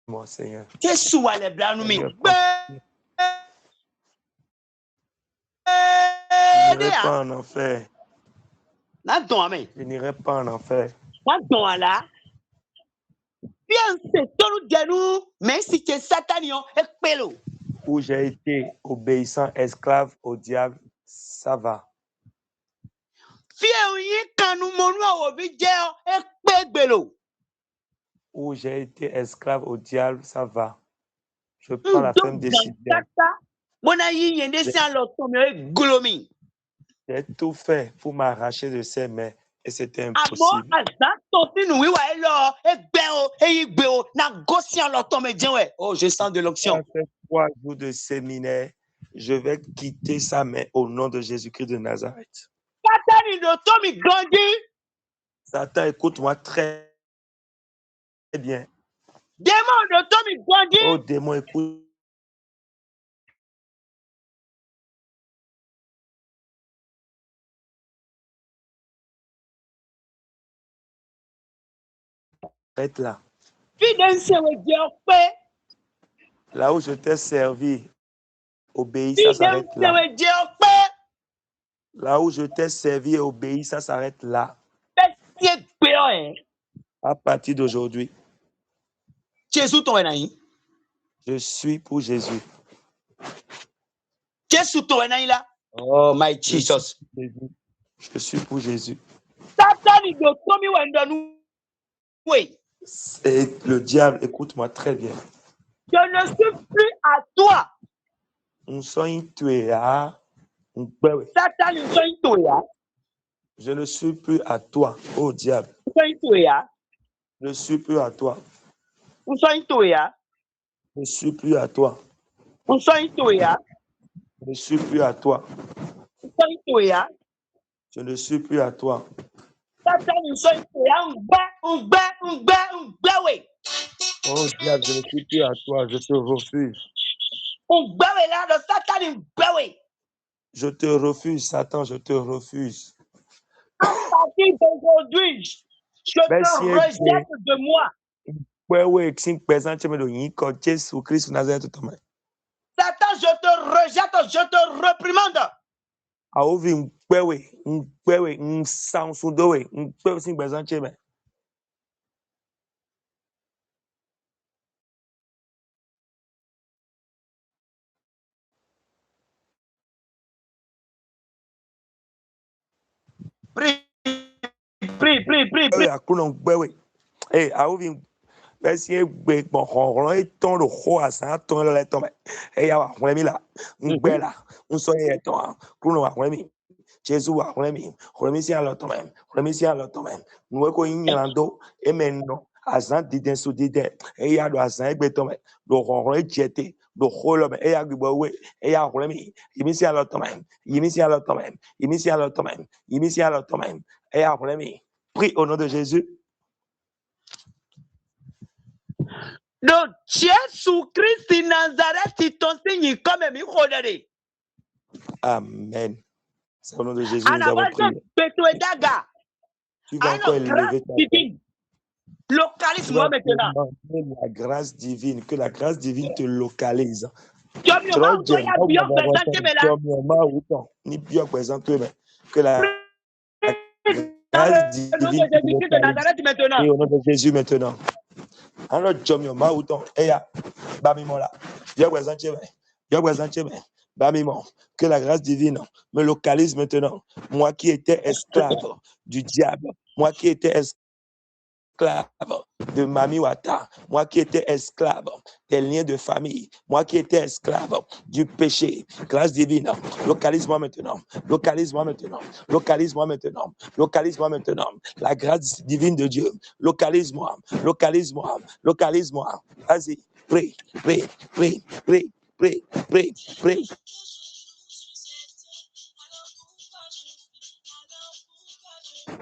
Moi, Seigneur. Jésus wale blanu mi. Je n'irai pas en enfer. Je n'irai pas en enfer. Où j'ai été obéissant esclave au diable, ça va. Où j'ai été esclave au diable, ça va. Je prends la ferme décision. J'ai tout fait pour m'arracher de ses mains et c'était impossible. Oh, je sens de l'onction. Après 3 jours de séminaire, je vais quitter sa main au nom de Jésus-Christ de Nazareth. Satan, écoute-moi très bien. Oh, démon, écoute. Être là. Là où je t'ai servi, obéis, Si ça j'aime s'arrête là. te dire que Là où je t'ai servi et obéi, ça s'arrête là. c'est peur, hein. À partir d'aujourd'hui, Jésus ton enaï. je suis pour Jésus. Jésus ton enaï là. Oh my Je suis Jesus. pour Jésus. Je suis pour Jésus. Satan il doit tomber wenda nous. Oui. Et le diable, écoute-moi très bien. Je ne suis plus à toi. Satan, je ne suis plus à toi, oh diable. Je ne suis plus à toi. Je ne suis plus à toi. Je ne suis plus à toi. Je ne suis plus à toi. Oh diable, je ne suis plus à toi. Je te refuse. Je te refuse, Satan, je te refuse. À partir d'aujourd'hui, je te rejette de moi. Satan, je te rejette, je te réprimande. Prie, prie, prie, prie, prie. Bɛsi egbe gbɔn xɔxlɔ etɔn ɖo xɔ azã tɔn le tɔmɛ eya wa xlẽ mi la ŋgbɛ la ŋusɔ ye etɔn kunu wa xlẽ mi Jesu wa xlẽ mi si alɔ tɔmɛ xlẽ mi si alɔ tɔmɛ nuwe ko nyina do eme nɔ azã dide su dide eya do azã egbe tɔmɛ do xɔxlɔ edzete do xɔ lɔmɛ eya gbibɔ we eya xlẽ mi yimi si alɔ tɔmɛ yimi si alɔ tɔmɛ yimi si alɔ tɔmɛ yimi si alɔ tɔmɛ eya xlẽ mi. Prie au nom de Jésus. Donc, Jésus-Christ de Nazareth, il t'en signe comme mi chodere. Amen. C'est au nom de Jésus que nous avons Anabal prié. Petouedaga. Tu vas encore élever ta divine. Localise moi maintenant. La grâce divine, que la grâce divine te localise. Que la grâce divine te localise. Et au nom de Jésus maintenant. Alors, Jomio Maouton, Eya, Bamimola, Bamimo, que la grâce divine me localise maintenant. Moi qui étais esclave du diable, moi qui étais esclave de Mami Wata, moi qui étais esclave des liens de famille, moi qui étais esclave du péché, grâce divine, localise-moi maintenant, localise-moi maintenant, localise-moi maintenant, localise-moi maintenant, la grâce divine de Dieu, localise-moi, localise-moi, localise-moi, vas-y, prie, prie, prie, prie, prie, prie, prie.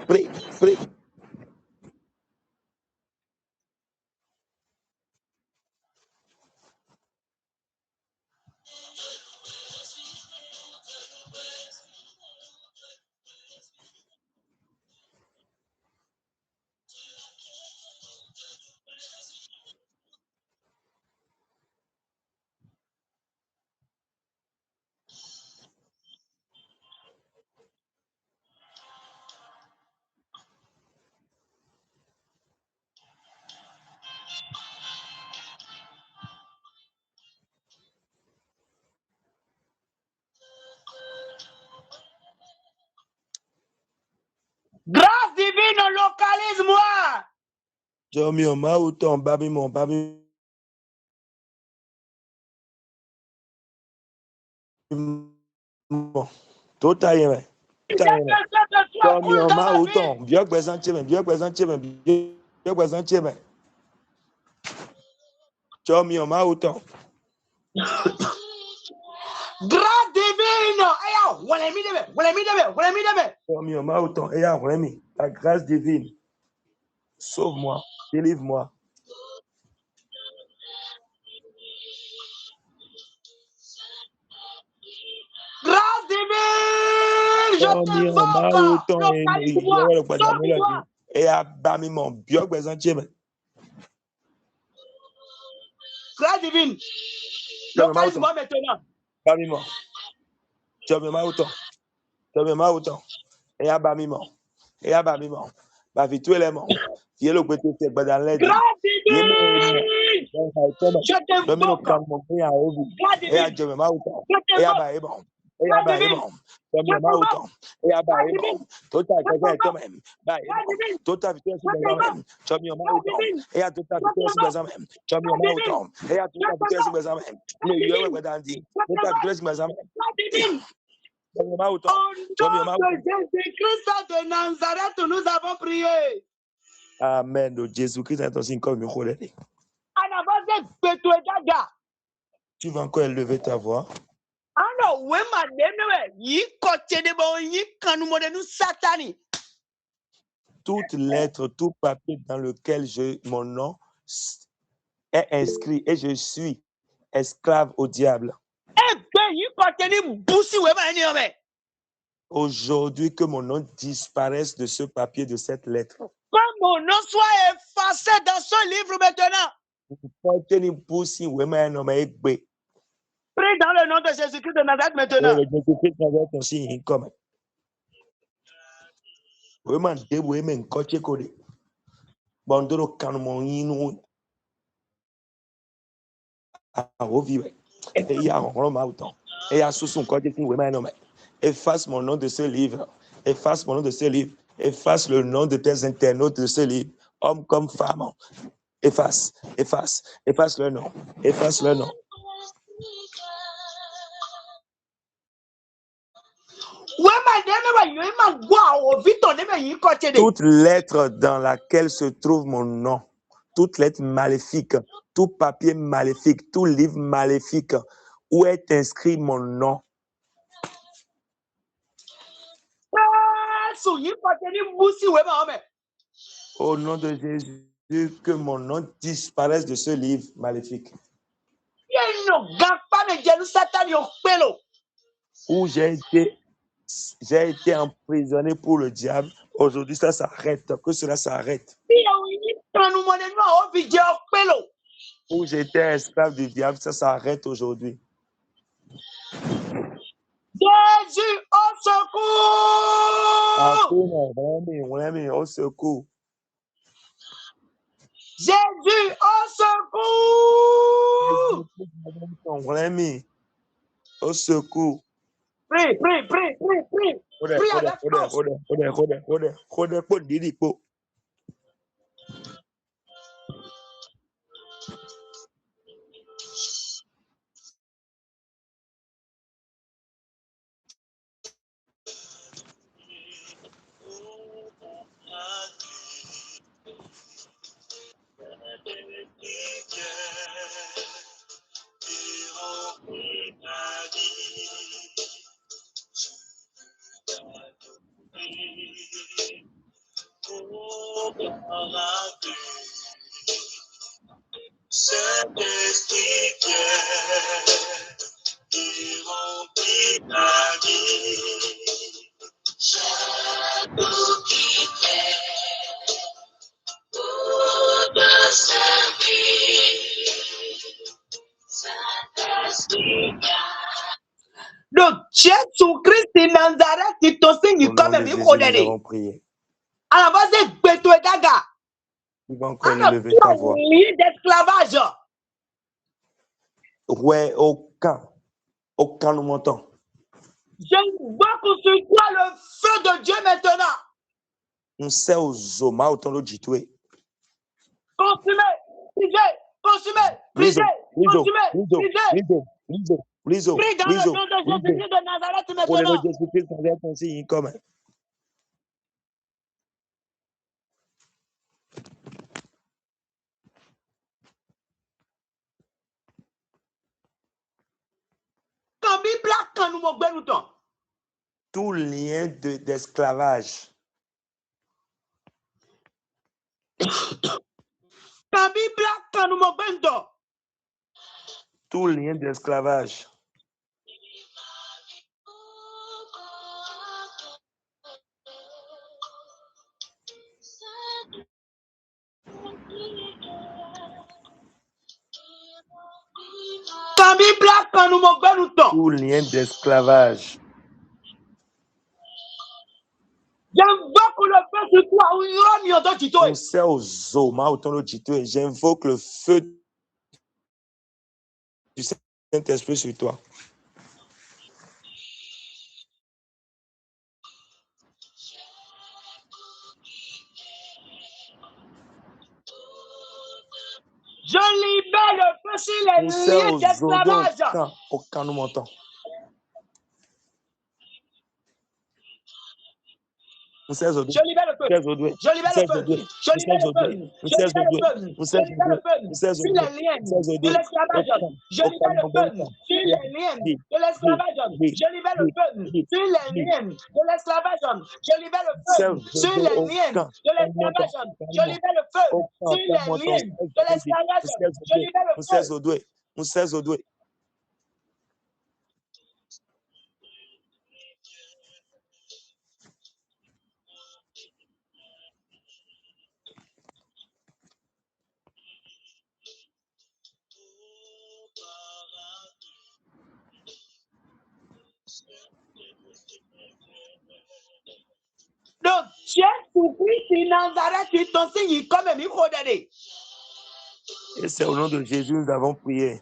Prie, prie. Grâce divine, localise-moi. Jomio Maouton, Babimon, Babimon. Tout à l'heure. Jomio Maouton, vieux présenté, vieux présenté, vieux présenté. Jomio Maouton. Grâce divine. Jomio Maouton, la grâce divine. Sauve-moi, délivre-moi. Grâce divine, je t'invoque. Localise-moi. Et à Bamimon, bien présenté. Grâce divine, localise-moi maintenant. Bamimo. Jomima autant. Jomima autant. Et à Bamimo. Et à Bamimo. Bavi tout élément. Yé le côté c'est dans l'aide. Yé Je t'invoque. Et à Jomima autant. Et à Baébon. Et à Baébon. Jomima autant. Et à Baébon. Tout à fait toi-même. Baébon. Tout à fait toi-même. Jomima autant. Et à tout à fait toi-même. Jomima autant. Et à tout à fait toi-même. Le yeux ouais dans dit. Tout à fait toi-même. Au nom de Jésus-Christ de Nazareth, nous avons prié. Amen. De Jésus-Christ est aussi comme une Tu vas encore élever ta voix. Toute lettre, tout papier dans lequel mon nom est inscrit et je suis esclave au diable. Aujourd'hui, que mon nom disparaisse de ce papier, de cette lettre. Que mon nom soit effacé dans ce livre maintenant. Prie dans le nom de Jésus-Christ de Nazareth maintenant. Efface mon nom de ce livre. Efface mon nom de ce livre. Efface le nom de tes internautes de ce livre. Homme comme femme. Efface, efface, efface le nom. Efface le nom. Toute lettre dans laquelle se trouve mon nom, toute lettre maléfique, tout papier maléfique, tout livre maléfique, où est inscrit mon nom. Au nom de Jésus, que mon nom disparaisse de ce livre maléfique. Où j'ai été emprisonné pour le diable. Aujourd'hui, ça s'arrête. Que cela s'arrête. Où j'étais esclave du diable, ça s'arrête aujourd'hui. Jésus, au secours! Au secours. Jésus, au secours! Au secours. Prie, prie, prie, prie, prie. Prie avec force. Saint-Esprit qui remplit ma vie. Je t'oublie pour te servir. Saint-Esprit. Donc, Jésus-Christ de Nazareth, qui te signe comme un Nous avons prié. À la base de Beto-Gaga. Tu vas encore élever ta voix. D'esclavage. Ouais, aucun nous m'entend. Je vois que sur toi le feu de Dieu maintenant. On sait aux hommes, autant le jitoué. Consumez, brisez, consumez, brisez, consumez, brisez. Prie dans le nom de Jésus-Christ de Nazareth maintenant. Tout lien d'esclavage. Tout lien d'esclavage. Tout lien d'esclavage. On sait aux Zoma, autant le Jito, et j'invoque le feu du Saint-Esprit sur toi. Je libère le feu sur les On sait liens aux d'esclavage. aucun nous m'entend. Je libère le feu. Je libère le feu. Je libère le feu. Je libère le feu. Je libère le feu. Sur les liens de l'esclavage. Je libère le feu. Sur les liens de l'esclavage. Je libère le feu. Sur les liens de l'esclavage. Je libère le feu. Sur les liens de l'esclavage. Je libère le feu. Sur les liens de l'esclavage. Je libère le feu. Donc, Jésus-Christ, Nazareth, tu t'en signes comme un micro d'année. Et c'est au nom de Jésus nous avons prié.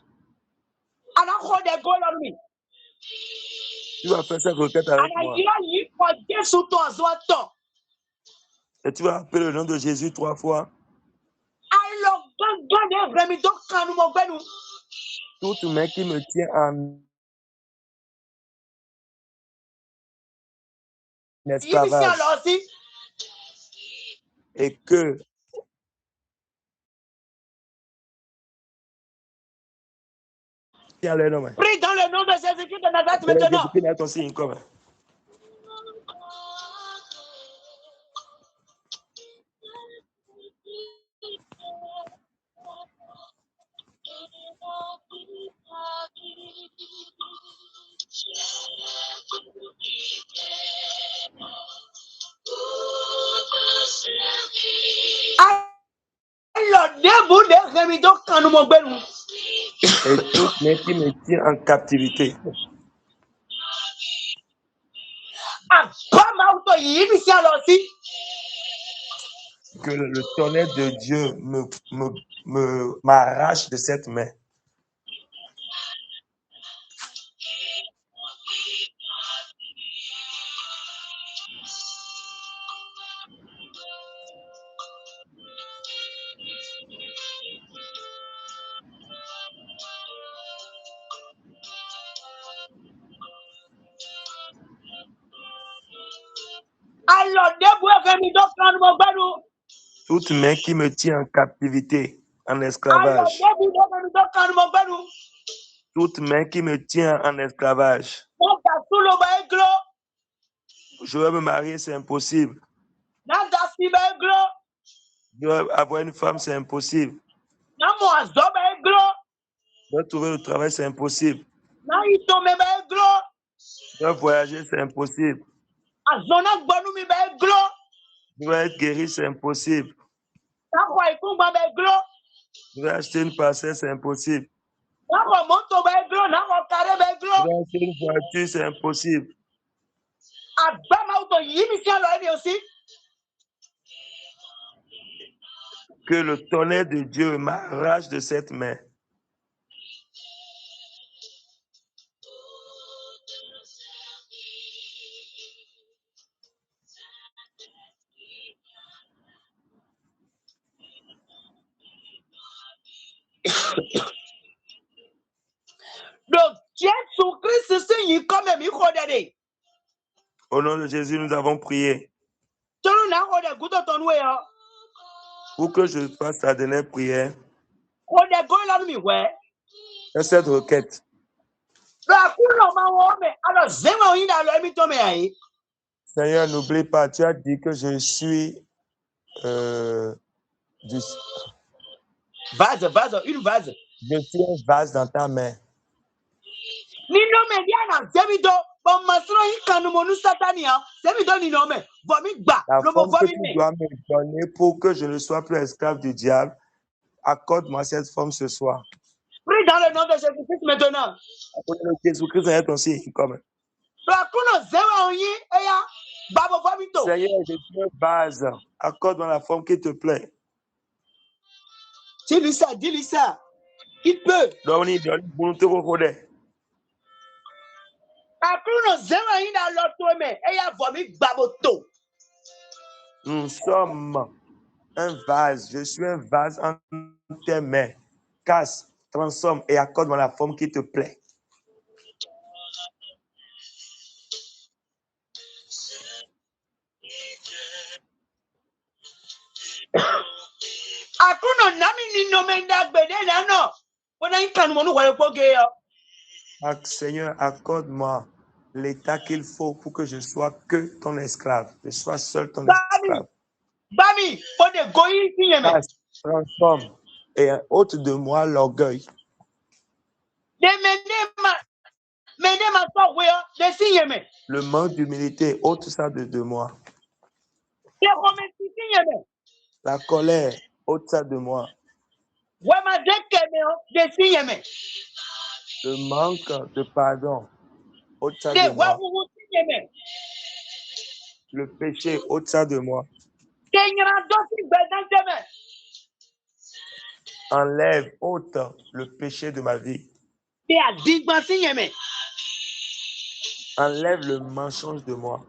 Tu vas faire cette requête avec moi. Et tu vas appeler le nom de Jésus 3 fois. Toute main qui me tient en esclavage. Et que prie dans le nom de Jésus-Christ de Nazareth maintenant. Et toute main qui me tient en captivité. Que le tonnerre de Dieu m'arrache de cette main. Toute main qui me tient en captivité, en esclavage. Toute main qui me tient en esclavage. Je veux me marier, c'est impossible. Je veux avoir une femme, c'est impossible. Je veux trouver le travail, c'est impossible. Je veux voyager, c'est impossible. Je veux être guéri, c'est impossible. Je veux acheter une parcelle, c'est impossible. Je veux acheter une voiture, c'est impossible. Que le tonnerre de Dieu m'arrache de cette main. Donc, Jésus-Christ, c'est comme un micro d'année. Au nom de Jésus, nous avons prié. Pour que je fasse la dernière prière. Et cette requête. Seigneur, n'oublie pas, tu as dit que je suis une vase. Je suis un vase dans ta main. La forme que tu dois me donner pour que je ne sois plus esclave du diable, accorde-moi cette forme ce soir. Prie dans le nom de Jésus-Christ maintenant. Au nom de Jésus-Christ, Seigneur, ton signe comme. Seigneur, je suis une base. Accorde-moi la forme qui te plaît. Dis-lui ça, dis-lui ça. Il peut. Donne-lui, pour nous te reconnaître. Nous sommes un vase. Je suis un vase en tes mains. Casse, transforme et accorde-moi la forme qui te plaît. Seigneur, accorde-moi l'état qu'il faut pour que je sois que ton esclave. Je sois seul ton esclave. Casse, transforme et ôte de moi l'orgueil. Le manque d'humilité, ôte ça de moi. La colère, ôte ça de moi. Le manque de pardon, ôte ça de moi. Le péché, ôte ça de moi. Enlève, ôte le péché de ma vie. Enlève le mensonge de moi.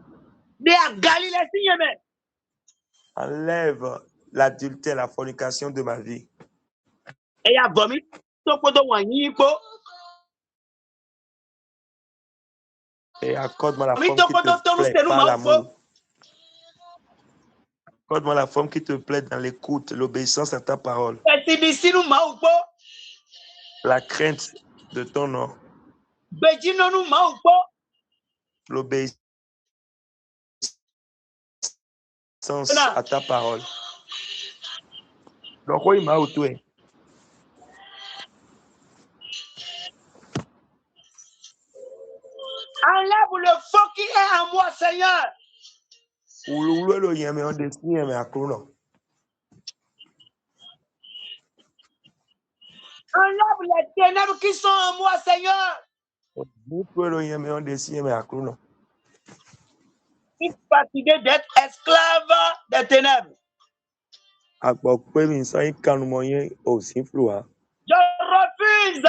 Enlève l'adultère, la fornication de ma vie. Et accorde-moi la forme qui te plaît par l'amour. Accorde-moi la forme qui te plaît dans l'écoute, l'obéissance à ta parole. La crainte de ton nom. L'obéissance à ta parole. Donc, il m'a outué. Enlève le feu qui est en moi, Seigneur. Enlève les ténèbres qui sont en moi, Seigneur. Je suis fatigué d'être esclave des ténèbres. Je refuse.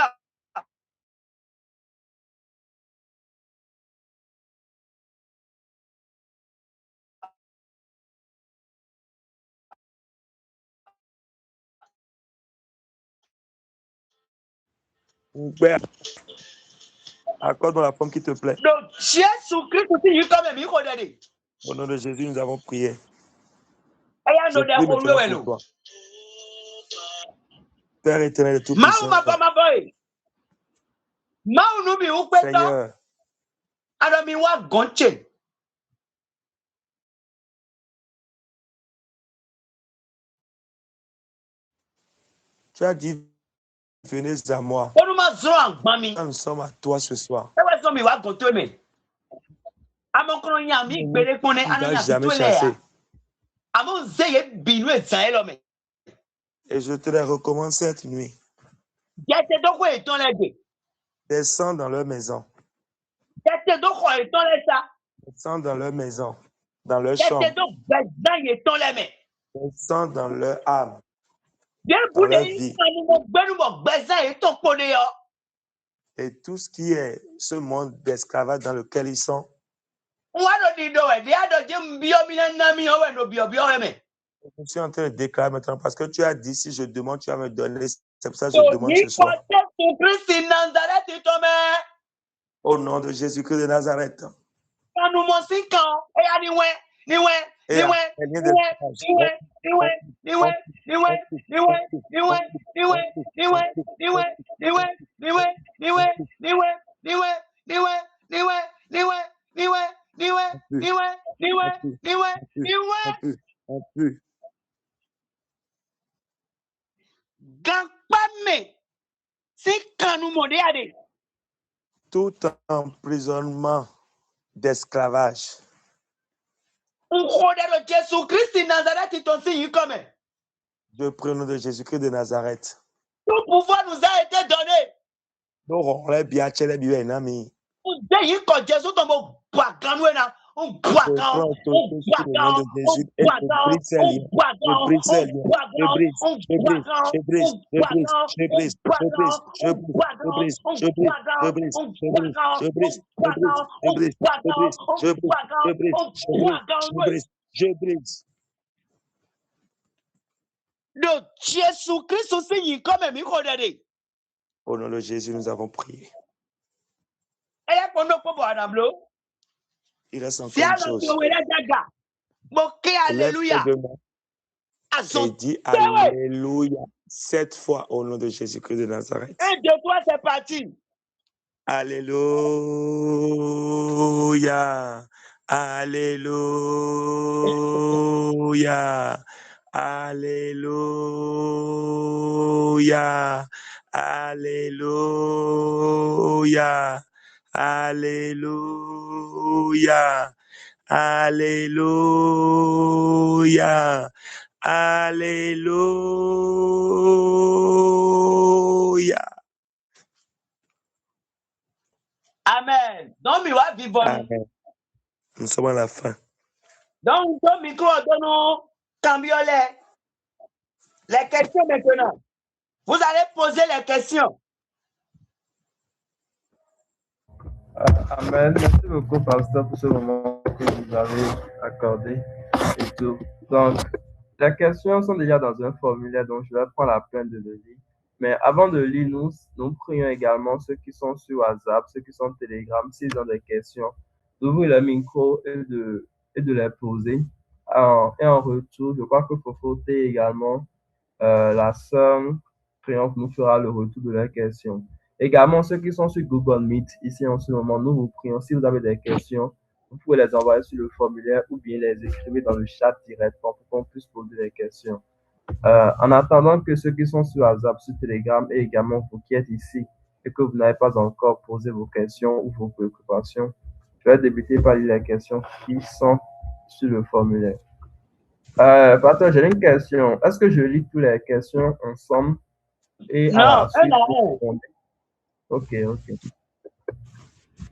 Accorde-moi la forme qui te plaît. Donc, Jésus-Christ aussi, il quand même, il connaît. Au nom de Jésus, nous avons prié. Je prie maintenant pour toi. Père éternel de tout puissant. Seigneur, tu as dit, venez à moi. Nous sommes à toi ce soir. Tu ne vas jamais chasser. Et je te les recommande cette nuit. Descends dans leur maison. Descends dans leur maison, dans leur chambre. Descends dans leur âme, dans leur vie. Et tout ce qui est ce monde d'esclavage dans lequel ils sont. Je suis en train de déclarer maintenant parce que tu as dit si je demande, tu vas me donner. C'est pour ça que je demande ce soir. Au nom de Jésus-Christ de Nazareth. Tout emprisonnement d'esclavage. Je prie au nom de Jésus-Christ de Nazareth. Tout pouvoir nous a été donné. Non, les biachés, les biens, nami. Je Reprends autorité sur le nom de Jésus et je brise ces liens. Je brise ces liens. Je brise, je brise, je brise, je brise, je brise, je brise, je brise, je brise, je brise, je brise, je brise, je brise, je brise, je brise, je brise, je brise, je brise, je brise, je brise. De Jésus-Christ aussi, comme un micro de Au nom de Jésus, nous avons prié. Il reste encore une chose. Alléluia. Et dit Alléluia 7 fois au nom de Jésus-Christ de Nazareth. 1, 2, 3, c'est parti. Alléluia. Alléluia. Alléluia. Alléluia. Alléluia. Alléluia. Alléluia. Amen. Donc, il va vivre. Amen. Nous sommes à la fin. Donc, le micro, donne cambiolet. Les questions maintenant. Vous allez poser les questions. Amen. Merci beaucoup, pasteur, pour ce moment que vous avez accordé et tout. Donc, les questions sont déjà dans un formulaire, donc je vais prendre la peine de le lire. Mais avant de lire, nous prions également ceux qui sont sur WhatsApp, ceux qui sont sur Telegram, s'ils ont des questions, d'ouvrir le micro et de les poser. Et en retour, je crois que pour Foté également, la sœur Triomphe nous fera le retour de leurs questions. Également, ceux qui sont sur Google Meet, ici en ce moment, nous vous prions, si vous avez des questions, vous pouvez les envoyer sur le formulaire ou bien les écrire dans le chat directement pour qu'on puisse poser des questions. En attendant que ceux qui sont sur WhatsApp, sur Telegram et également vous qui êtes ici et que vous n'avez pas encore posé vos questions ou vos préoccupations, je vais débuter par lire les questions qui sont sur le formulaire. Pasteur, j'ai une question. Est-ce que je lis toutes les questions ensemble et non, à la suite vous répondez? Ok. Il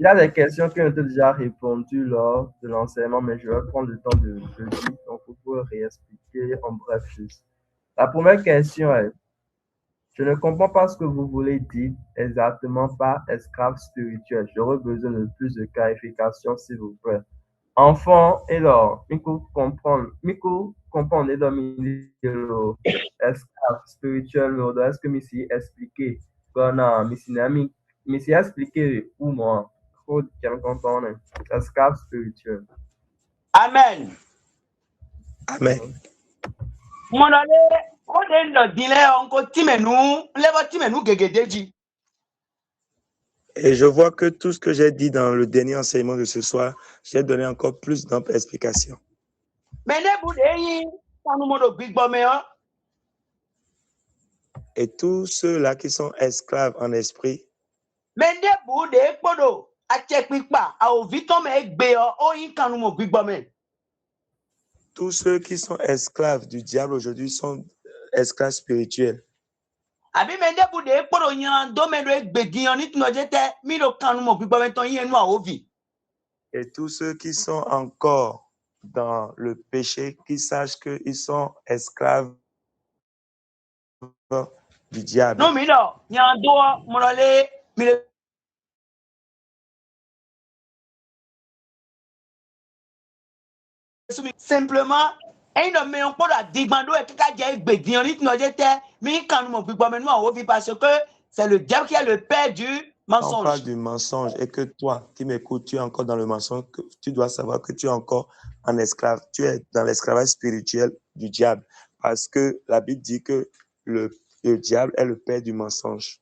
y a des questions qui ont été déjà répondues lors de l'enseignement, mais je vais prendre le temps de le dire, donc vous pouvez réexpliquer en bref juste. La première question est, je ne comprends pas ce que vous voulez dire exactement par esclave spirituel. J'aurais besoin de plus de clarification, s'il vous plaît. Enfant, alors, Miku comprendre et dominer esclave spirituel, est-ce que Missy expliquer, Missy expliquer ou moi, faut qu'elle comprenne, esclave spirituel. Amen. Amen. Mon allé, on est le dealer, on continue nous, Et je vois que tout ce que j'ai dit dans le dernier enseignement de ce soir, j'ai donné encore plus d'explications. Et tous ceux-là qui sont esclaves en esprit, tous ceux qui sont esclaves du diable aujourd'hui sont esclaves spirituels. Et tous ceux qui sont encore dans le péché, qui sachent qu'ils sont esclaves du diable. Simplement, parce que c'est le diable qui est le père du mensonge. On parle du mensonge et que toi, qui m'écoutes, tu es encore dans le mensonge, que tu dois savoir que tu es encore en esclave. Tu es dans l'esclavage spirituel du diable parce que la Bible dit que le diable est le père du mensonge.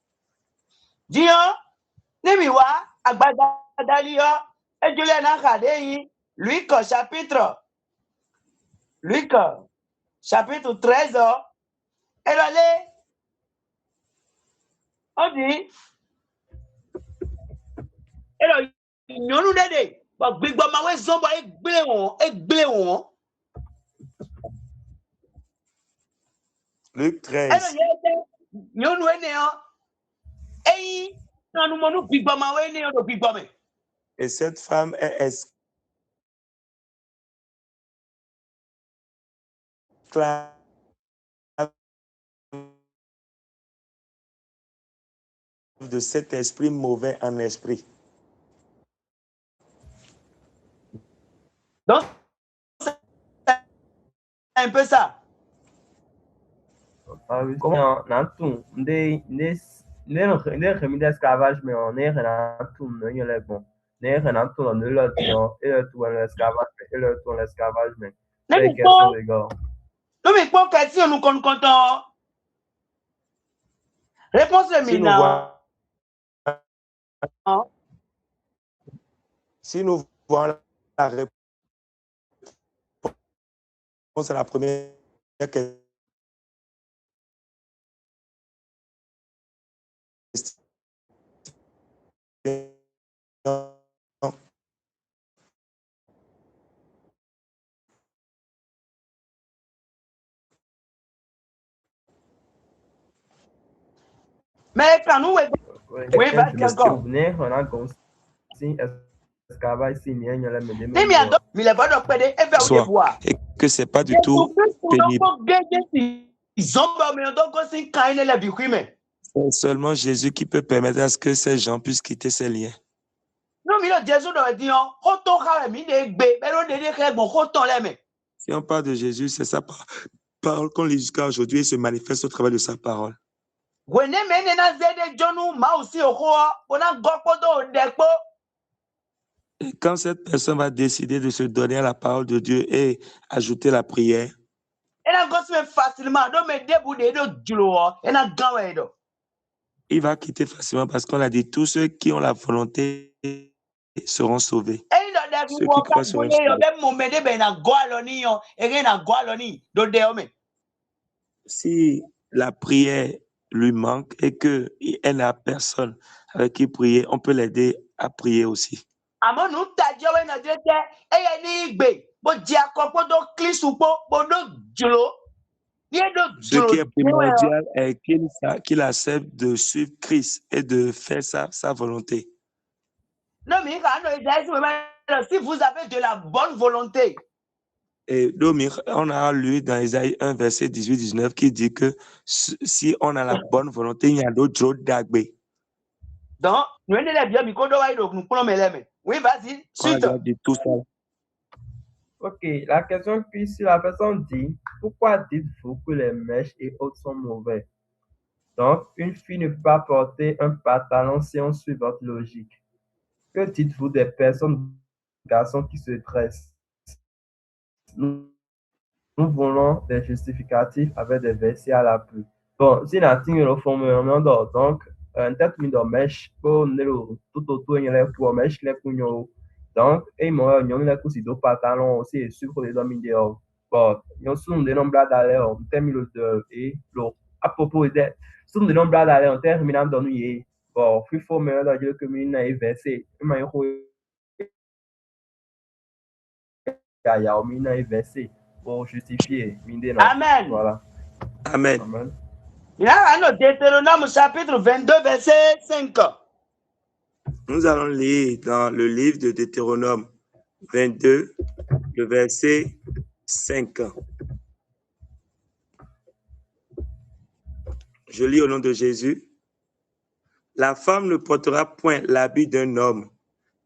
Luc, chapitre 13, elle allait, on dit, elle nyɔnu ɖe ɖe gbigbɔ mawo zɔn bɔ egble wɔn. Luc 13. nyɔnu ene yɔ eyi Et cette femme est esclave de cet esprit mauvais en esprit. Donc, c'est un peu ça. Comment on des remis d'esclavage, mais on est tout, il est bon. Ne tout, on est là, et le tout, l'esclavage, et le tout, l'esclavage, mais c'est question de gars. Non, mais pour question, nous comptons. Réponse de Mina. Si nous voyons la réponse à la première question, mais quand nous, oui, vas-y encore. Et que c'est pas du tout pénible. C'est seulement Jésus qui peut permettre à ce que ces gens puissent quitter ces liens. Si on parle de Jésus, c'est sa parole qu'on lit jusqu'à aujourd'hui et se manifeste au travers de sa parole. Et quand cette personne va décider de se donner à la parole de Dieu et ajouter la prière, il va quitter facilement parce qu'on a dit tous ceux qui ont la volonté seront sauvés. Ceux qui croient seront sauvés. Si la prière lui manque et qu'elle n'a personne avec qui prier, on peut l'aider à prier aussi. Ce qui est primordial est qu'il accepte de suivre Christ et de faire sa volonté. Si vous avez de la bonne volonté. Et on a lu dans Isaïe 1, verset 18-19 qui dit que si on a la bonne volonté, il y a d'autres d'agbe. Donc, oui, vas-y, suite. Tout ça. Ok, la question puis si la personne dit, pourquoi dites-vous que les mèches et autres sont mauvais? Donc, une fille ne peut pas porter un pantalon si on suit votre logique. Que dites-vous des personnes, garçons qui se dressent? Nous voulons des justificatifs avec des versets à l'appui. Bon, si la tigne le fond, donc, un tête mis de mèche, pour tout autour, il y a pour mèche, les pougnons. Donc, et moi, il y a une couche de pantalon aussi, et sur les hommes dehors. Bon, il y a souvent des nombres d'aller, on termine le et l'eau. À propos de souvent des nombres d'aller, on termine d'ennuyer. Bon, il faut me dire que il y a versé. Il y a versé pour justifier. Amen. Voilà. Amen. Amen. Il y a un Deutéronome chapitre 22, verset 5. Nous allons lire dans le livre de Deutéronome 22, le verset 5. Je lis au nom de Jésus. La femme ne portera point l'habit d'un homme,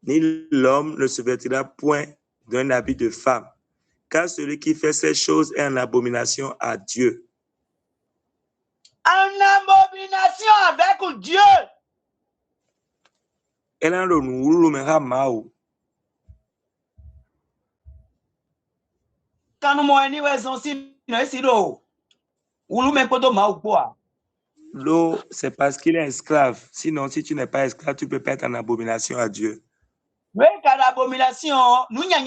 ni l'homme ne se vêtira point d'un habit de femme, car celui qui fait ces choses est en abomination à Dieu. En abomination avec Dieu. Elle a le nouveau mao. Quand nous m'en aussi, L'eau, c'est parce qu'il est esclave. Sinon, si tu n'es pas esclave, tu peux pas être en abomination à Dieu. Oui, car l'abomination, nous n'y a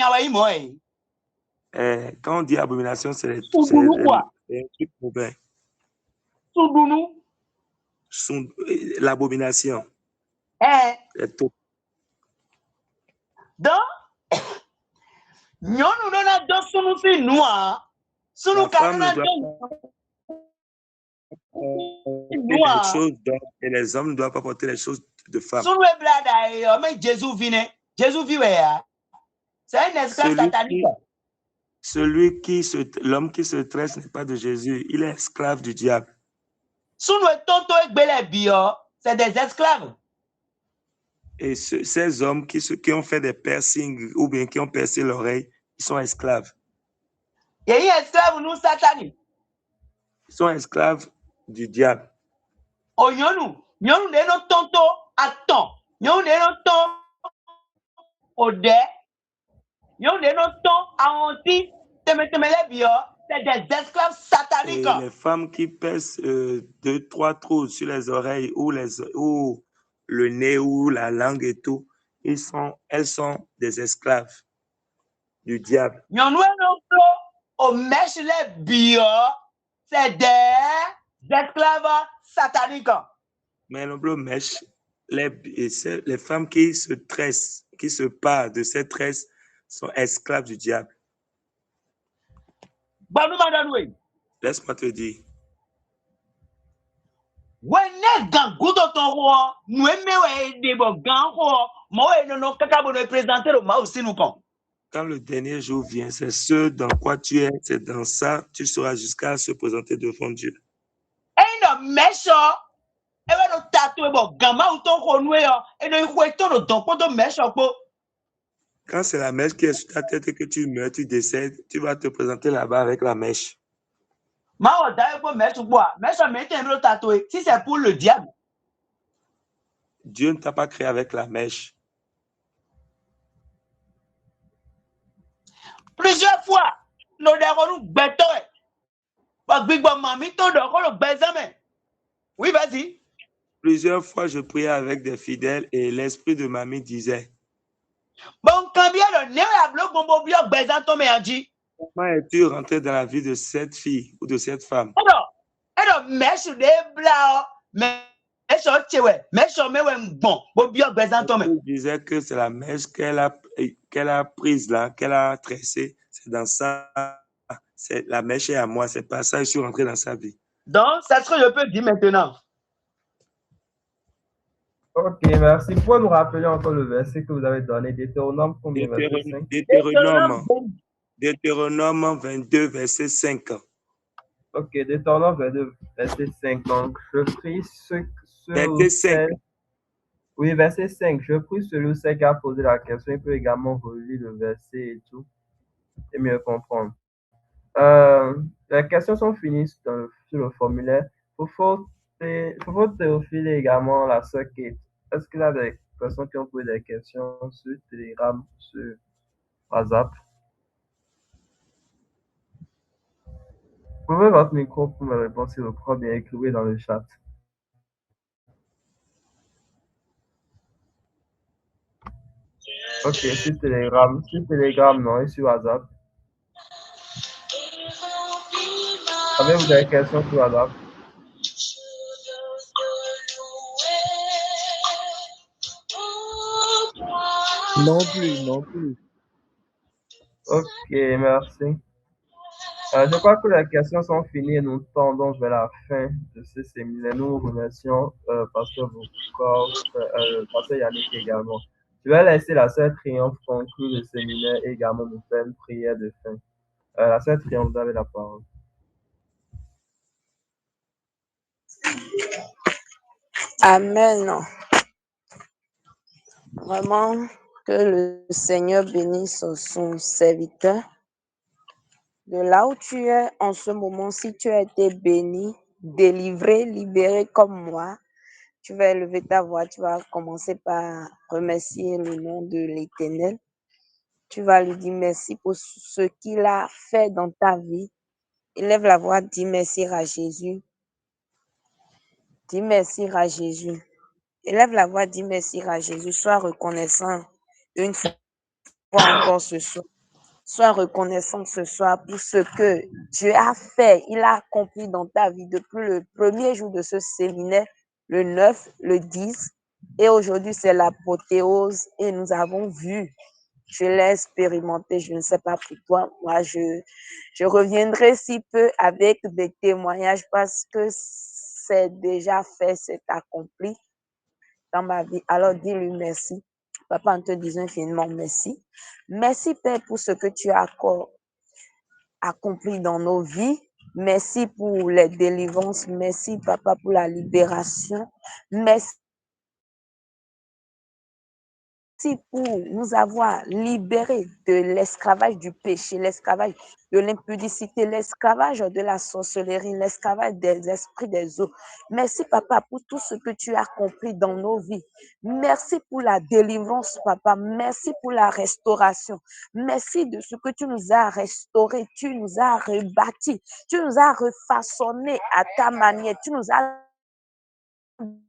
quand on dit abomination, c'est un truc mauvais. L'abomination. Donc, nous donnons deux sous nous. Sous les choses et les hommes ne doivent pas porter les choses de femme. Mais Jésus vient. Jésus vit. C'est un esclave satanique. L'homme qui se tresse n'est pas de Jésus, il est esclave du diable. C'est des esclaves. Et ces hommes qui ont fait des piercings ou bien qui ont percé l'oreille, ils sont esclaves. Et ils esclaves nous sataniques. Ils sont esclaves du diable. Oh, nous ne tonto attends. Nous ne tonto au dé. Nous ne tonto à onti. C'est des esclaves sataniques. Et les femmes qui percent 2-3 trous sur les oreilles ou le nez ou la langue et tout, elles sont des esclaves du diable. C'est des esclaves sataniques. Mais non, mèche, les femmes qui se tressent, qui se parent de ces tresses, sont esclaves du diable. Laisse-moi te dire. Quand le dernier jour vient, c'est ce dans quoi tu es, c'est dans ça, tu seras jusqu'à se présenter devant Dieu. Quand c'est la mèche qui est sur ta tête et que tu meurs, tu décèdes, tu vas te présenter là-bas avec la mèche. Si c'est pour le diable. Dieu ne t'a pas créé avec la mèche. Plusieurs fois, oui, vas-y. Plusieurs fois, je priais avec des fidèles et l'esprit de mamie disait: comment es-tu rentré dans la vie de cette fille ou de cette femme? Il disait que c'est la mèche qu'elle a prise là, qu'elle a tressée. C'est dans ça. La mèche est à moi. C'est pas ça. Je suis rentré dans sa vie. Donc, c'est ce que je peux dire maintenant. Ok, merci. Pour nous rappeler encore le verset que vous avez donné, Deutéronome combien, verset 5? Deutéronome 22, verset 5. Ok, Deutéronome 22, verset 5. Donc, je prie verset 5. Oui, verset 5. Je prie celui qui a posé la question. Il peut également relire le verset et tout, et mieux comprendre. Les questions sont finies sur le formulaire. Faut Théophile et également la sœur Kate. Est-ce qu'il y a des personnes qui ont posé des questions sur Telegram, sur WhatsApp? Ouvrez votre micro pour me répondre si vous croyez bien, écrivez dans le chat. Ok, sur Telegram, non, et sur WhatsApp. Avez-vous des questions sur WhatsApp? Non plus. Ok, merci. Je crois que les questions sont finies et nous tendons vers la fin de ce séminaire. Nous remercions Pasteur Boukov, Pasteur Yannick également. Je vais laisser la sœur Triomphe conclure le séminaire et également nous faire une prière de fin. La sœur Triomphe, vous avez la parole. Amen. Vraiment, que le Seigneur bénisse son serviteur. De là où tu es en ce moment, si tu as été béni, délivré, libéré comme moi, tu vas élever ta voix, tu vas commencer par remercier le nom de l'Éternel. Tu vas lui dire merci pour ce qu'il a fait dans ta vie. Élève la voix, dis merci à Jésus. Dis merci à Jésus. Élève la voix, dis merci à Jésus. Sois reconnaissant une fois encore ce soir. Sois reconnaissant ce soir pour ce que Dieu a fait. Il a accompli dans ta vie depuis le premier jour de ce séminaire, le 9, le 10. Et aujourd'hui, c'est l'apothéose. Et nous avons vu. Je l'ai expérimenté. Je ne sais pas pour toi. Moi, je reviendrai si peu avec des témoignages parce que c'est déjà fait, c'est accompli dans ma vie. Alors dis-lui merci. Papa, en te disant infiniment merci. Merci, Père, pour ce que tu as accompli dans nos vies. Merci pour les délivrances. Merci, Papa, pour la libération. Merci pour nous avoir libérés de l'esclavage du péché, l'esclavage de l'impudicité, l'esclavage de la sorcellerie, l'esclavage des esprits des eaux. Merci, Papa, pour tout ce que tu as accompli dans nos vies. Merci pour la délivrance, Papa. Merci pour la restauration. Merci de ce que tu nous as restauré, tu nous as rebâtis, tu nous as refaçonnés à ta manière, tu nous as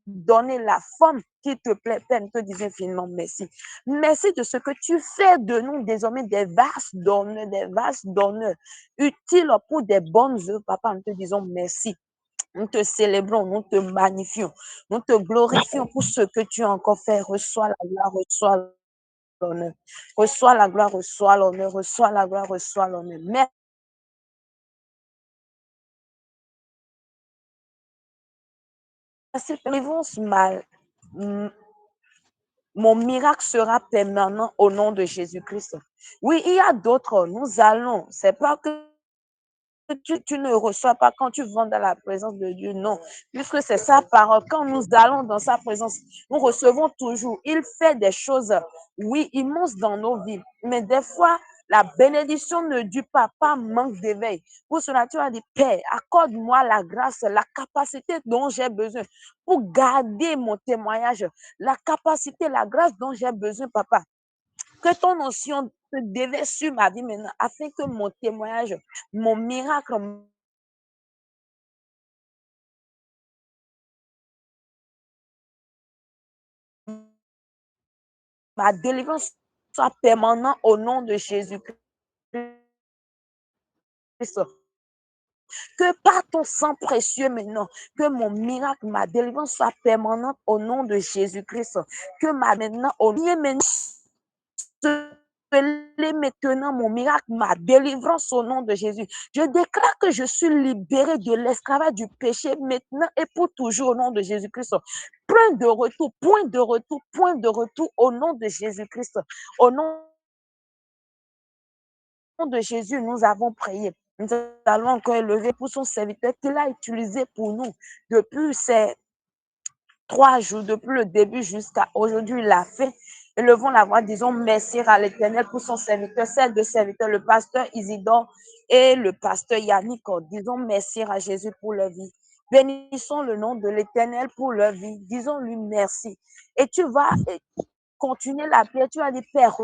donner la forme qui te plaît, Père, nous te disons infiniment merci. Merci de ce que tu fais de nous désormais des vases d'honneur, utiles pour des bonnes œuvres, Papa, nous te disons merci. Nous te célébrons, nous te magnifions, nous te glorifions pour ce que tu as encore fait. Reçois la gloire, reçois l'honneur. Reçois la gloire, reçois l'honneur, reçois la gloire, reçois l'honneur. Merci, délivrance mal. Mon miracle sera permanent au nom de Jésus-Christ. Oui, il y a d'autres. Nous allons. C'est pas que tu ne reçois pas quand tu vends dans la présence de Dieu. Non, puisque c'est sa parole. Quand nous allons dans sa présence, nous recevons toujours. Il fait des choses, oui, immenses dans nos vies. Mais des fois, la bénédiction ne dure pas, par manque d'éveil. Pour cela, tu as dit, Père, accorde-moi la grâce, la capacité dont j'ai besoin pour garder mon témoignage, la capacité, la grâce dont j'ai besoin, Papa. Que ton onction se déverse sur ma vie maintenant, afin que mon témoignage, mon miracle, ma délivrance soit permanent au nom de Jésus-Christ. Que par ton sang précieux maintenant, que mon miracle, ma délivrance soit permanente au nom de Jésus-Christ. Que maintenant, au lieu maintenant, maintenant mon miracle, ma délivrance au nom de Jésus. Je déclare que je suis libérée de l'esclavage du péché maintenant et pour toujours au nom de Jésus-Christ. Point de retour, point de retour, point de retour au nom de Jésus-Christ. Au nom de Jésus, nous avons prié. Nous allons encore élever pour son serviteur qu'il a utilisé pour nous depuis ces 3 jours, depuis le début jusqu'à aujourd'hui, il a fait. Élevons la voix, disons merci à l'Éternel pour son serviteur, ces deux serviteurs, le pasteur Isidore et le pasteur Yannick. Disons merci à Jésus pour leur vie. Bénissons le nom de l'Éternel pour leur vie. Disons-lui merci. Et tu vas continuer la prière. Tu vas dire, Père,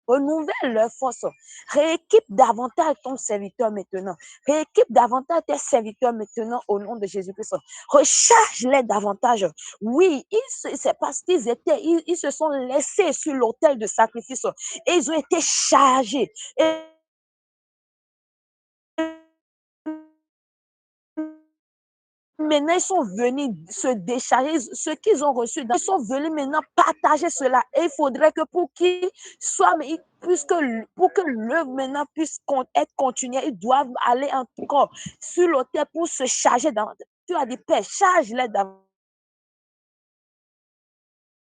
renouvelle leur force. Rééquipe davantage ton serviteur maintenant. Rééquipe davantage tes serviteurs maintenant au nom de Jésus-Christ. Recharge-les davantage. Oui, c'est parce qu'ils ils se sont laissés sur l'autel de sacrifice et ils ont été chargés. Et maintenant, ils sont venus se décharger. Ce qu'ils ont reçu, ils sont venus maintenant partager cela. Et il faudrait que pour qu'ils soient, pour que l'œuvre maintenant puisse être continuée, ils doivent aller encore sur l'autel pour se charger. Tu as dit, Père, charge-les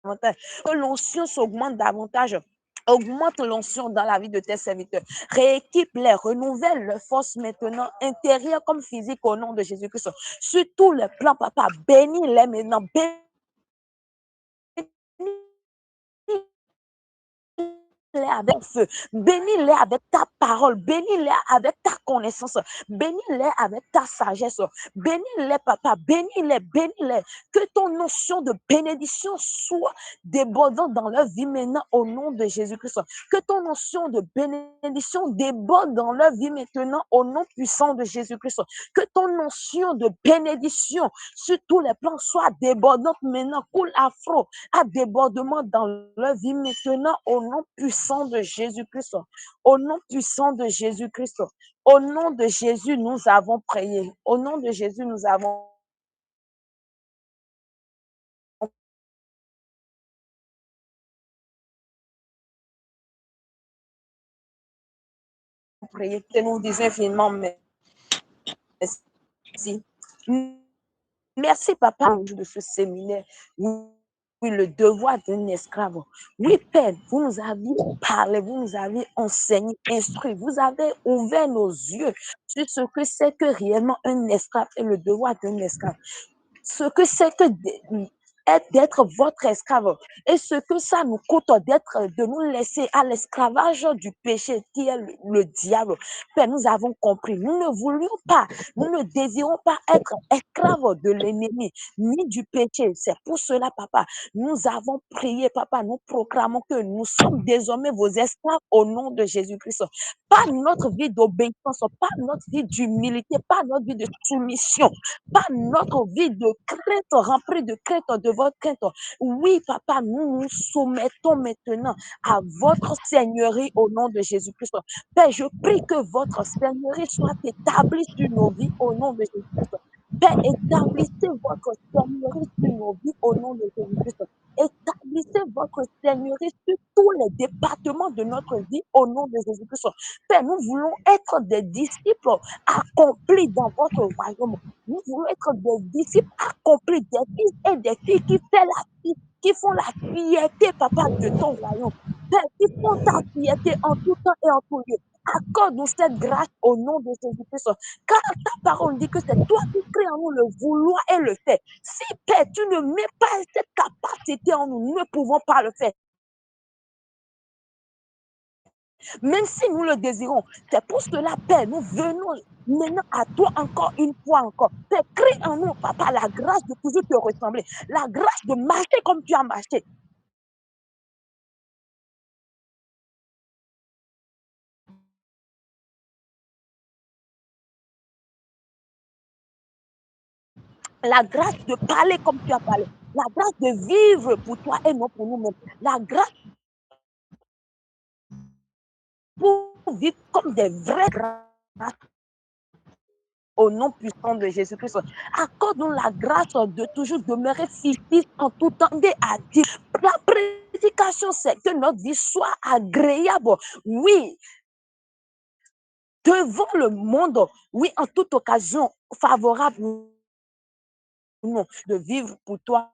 davantage. Que l'onction s'augmente davantage. Augmente l'onction dans la vie de tes serviteurs. Rééquipe-les, renouvelle leur force maintenant, intérieure comme physique, au nom de Jésus-Christ. Sur tous les plans, Papa, bénis-les maintenant. Bénis-les avec feu, bénis-les avec ta parole, bénis-les avec ta connaissance, bénis-les avec ta sagesse, bénis-les, Papa, bénis-les, bénis-les. Que ton notion de bénédiction soit débordante dans leur vie maintenant au nom de Jésus-Christ. Que ton notion de bénédiction déborde dans leur vie maintenant au nom puissant de Jésus-Christ. Que ton notion de bénédiction sur tous les plans soit débordante maintenant, coule afro, à débordement dans leur vie maintenant au nom puissant de Jésus-Christ. Au nom puissant de Jésus-Christ. Au nom de Jésus, nous avons prié. Au nom de Jésus, nous avons prié. Que nous disons infiniment merci. Merci, Papa, de ce séminaire. Oui, le devoir d'un esclave. Oui, Père, vous nous avez parlé, vous nous avez enseigné, instruit, vous avez ouvert nos yeux sur ce que c'est que réellement un esclave et le devoir d'un esclave. Ce que c'est que d'être votre esclave et ce que ça nous coûte de nous laisser à l'esclavage du péché qui est le diable. Père, nous avons compris. Nous ne voulions pas, nous ne désirons pas être esclaves de l'ennemi ni du péché. C'est pour cela, papa, nous avons prié, papa, nous proclamons que nous sommes désormais vos esclaves au nom de Jésus-Christ. Pas notre vie d'obéissance, pas notre vie d'humilité, pas notre vie de soumission, pas notre vie de crainte, remplie de crainte, de votre crainte. Oui, papa, nous nous soumettons maintenant à votre seigneurie au nom de Jésus-Christ. Père, je prie que votre seigneurie soit établie sur nos vies au nom de Jésus-Christ. Père, établissez votre seigneurie sur nos vies au nom de Jésus-Christ. Établissez votre seigneurie sur tous les départements de notre vie au nom de Jésus-Christ. Père, nous voulons être des disciples accomplis dans votre royaume. Nous voulons être des disciples accomplis, des fils et des filles qui font la fierté, papa, de ton royaume. Père, qui font ta fierté en tout temps et en tout lieu. Accorde-nous cette grâce au nom de Jésus-Christ. Car ta parole dit que c'est toi qui crées en nous le vouloir et le faire. Si, Père, tu ne mets pas cette capacité en nous, nous ne pouvons pas le faire. Même si nous le désirons. C'est pour cela, Père, nous venons maintenant à toi encore une fois encore. Père, crée en nous, papa, la grâce de toujours te ressembler. La grâce de marcher comme tu as marché. La grâce de parler comme tu as parlé. La grâce de vivre pour toi et non pour nous-mêmes. La grâce pour vivre comme des vrais grâces au nom puissant de Jésus-Christ. Accorde-nous la grâce de toujours demeurer fidèles en tout temps et actifs. La prédication, c'est que notre vie soit agréable. Oui, devant le monde. Oui, en toute occasion favorable. Non, de vivre pour toi.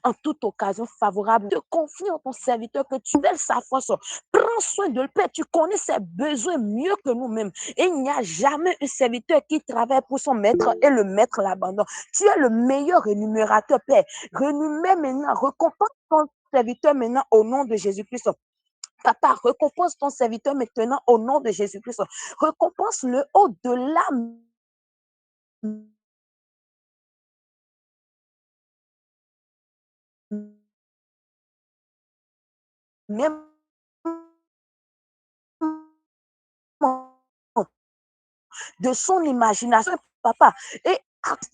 En toute occasion favorable, te confie en ton serviteur que tu mêles sa force. Prends soin de le Père. Tu connais ses besoins mieux que nous-mêmes. Et il n'y a jamais un serviteur qui travaille pour son maître et le maître l'abandonne. Tu es le meilleur rémunérateur, Père. Rémunère maintenant, récompense ton serviteur maintenant au nom de Jésus-Christ. Papa, récompense ton serviteur maintenant au nom de Jésus-Christ. Récompense-le au-delà même de son imagination, papa. Et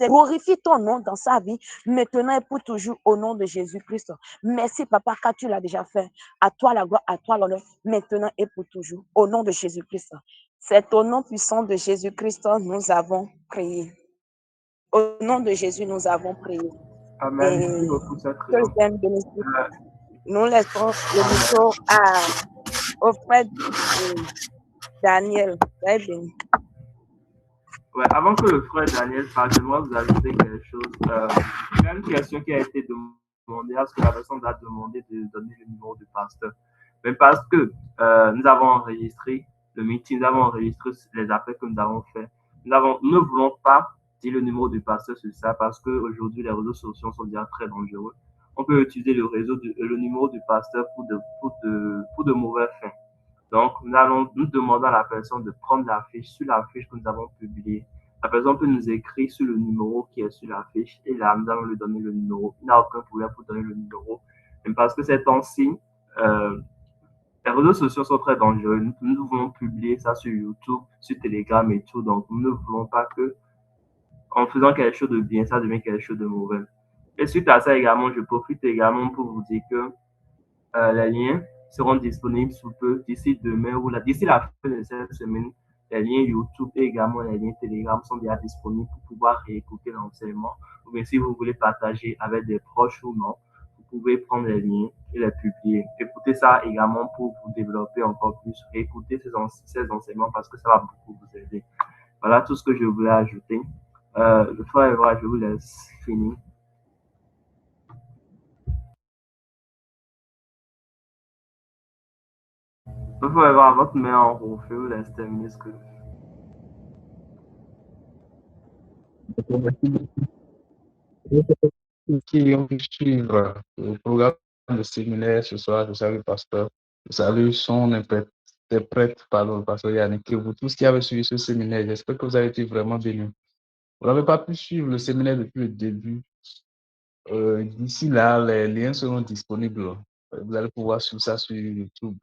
glorifie ton nom dans sa vie, maintenant et pour toujours, au nom de Jésus-Christ. Merci, papa, car tu l'as déjà fait. À toi la gloire, à toi l'honneur, maintenant et pour toujours, au nom de Jésus-Christ. C'est au nom puissant de Jésus-Christ, nous avons prié. Au nom de Jésus, nous avons prié. Amen. Et Merci beaucoup, ça que le Seigneur bénisse. Nous laissons le micro au frère Daniel. Ouais, avant que le frère Daniel parle, j'aimerais vous ajouter quelque chose. Il y a une question qui a été demandée à ce que la personne a demandé de donner le numéro du pasteur. Mais parce que nous avons enregistré le meeting, nous avons enregistré les appels que nous avons faits. Nous ne voulons pas dire le numéro du pasteur sur ça parce qu'aujourd'hui, les réseaux sociaux sont déjà très dangereux. On peut utiliser le numéro du pasteur pour de mauvais fins. Donc, nous demandons à la personne de prendre l'affiche. Sur l'affiche que nous avons publiée, la personne peut nous écrire sur le numéro qui est sur l'affiche et là, nous allons lui donner le numéro. Il n'y a aucun problème pour donner le numéro. Mais parce que c'est en signe, les réseaux sociaux sont très dangereux. Nous voulons publier ça sur YouTube, sur Telegram et tout. Donc, nous ne voulons pas que, en faisant quelque chose de bien, ça devienne quelque chose de mauvais. Et suite à ça également, je profite également pour vous dire que les liens seront disponibles sous peu, d'ici demain ou d'ici la fin de cette semaine. Les liens YouTube et également les liens Telegram sont déjà disponibles pour pouvoir réécouter l'enseignement. Ou bien si vous voulez partager avec des proches ou non, vous pouvez prendre les liens et les publier. Écoutez ça également pour vous développer encore plus. Écoutez ces enseignements parce que ça va beaucoup vous aider. Voilà tout ce que je voulais ajouter. Le frère Evra, je vous laisse finir. Le frère Evra, votre main en haut, je vous laisse terminer ce que... Qui ont pu suivre le programme de séminaire ce soir, je salue le pasteur, je salue son interprète, pardon, le pasteur Yannick, et vous tous qui avez suivi ce séminaire, j'espère que vous avez été vraiment bénis. Vous n'avez pas pu suivre le séminaire depuis le début. D'ici là, les liens seront disponibles. Vous allez pouvoir suivre ça sur YouTube,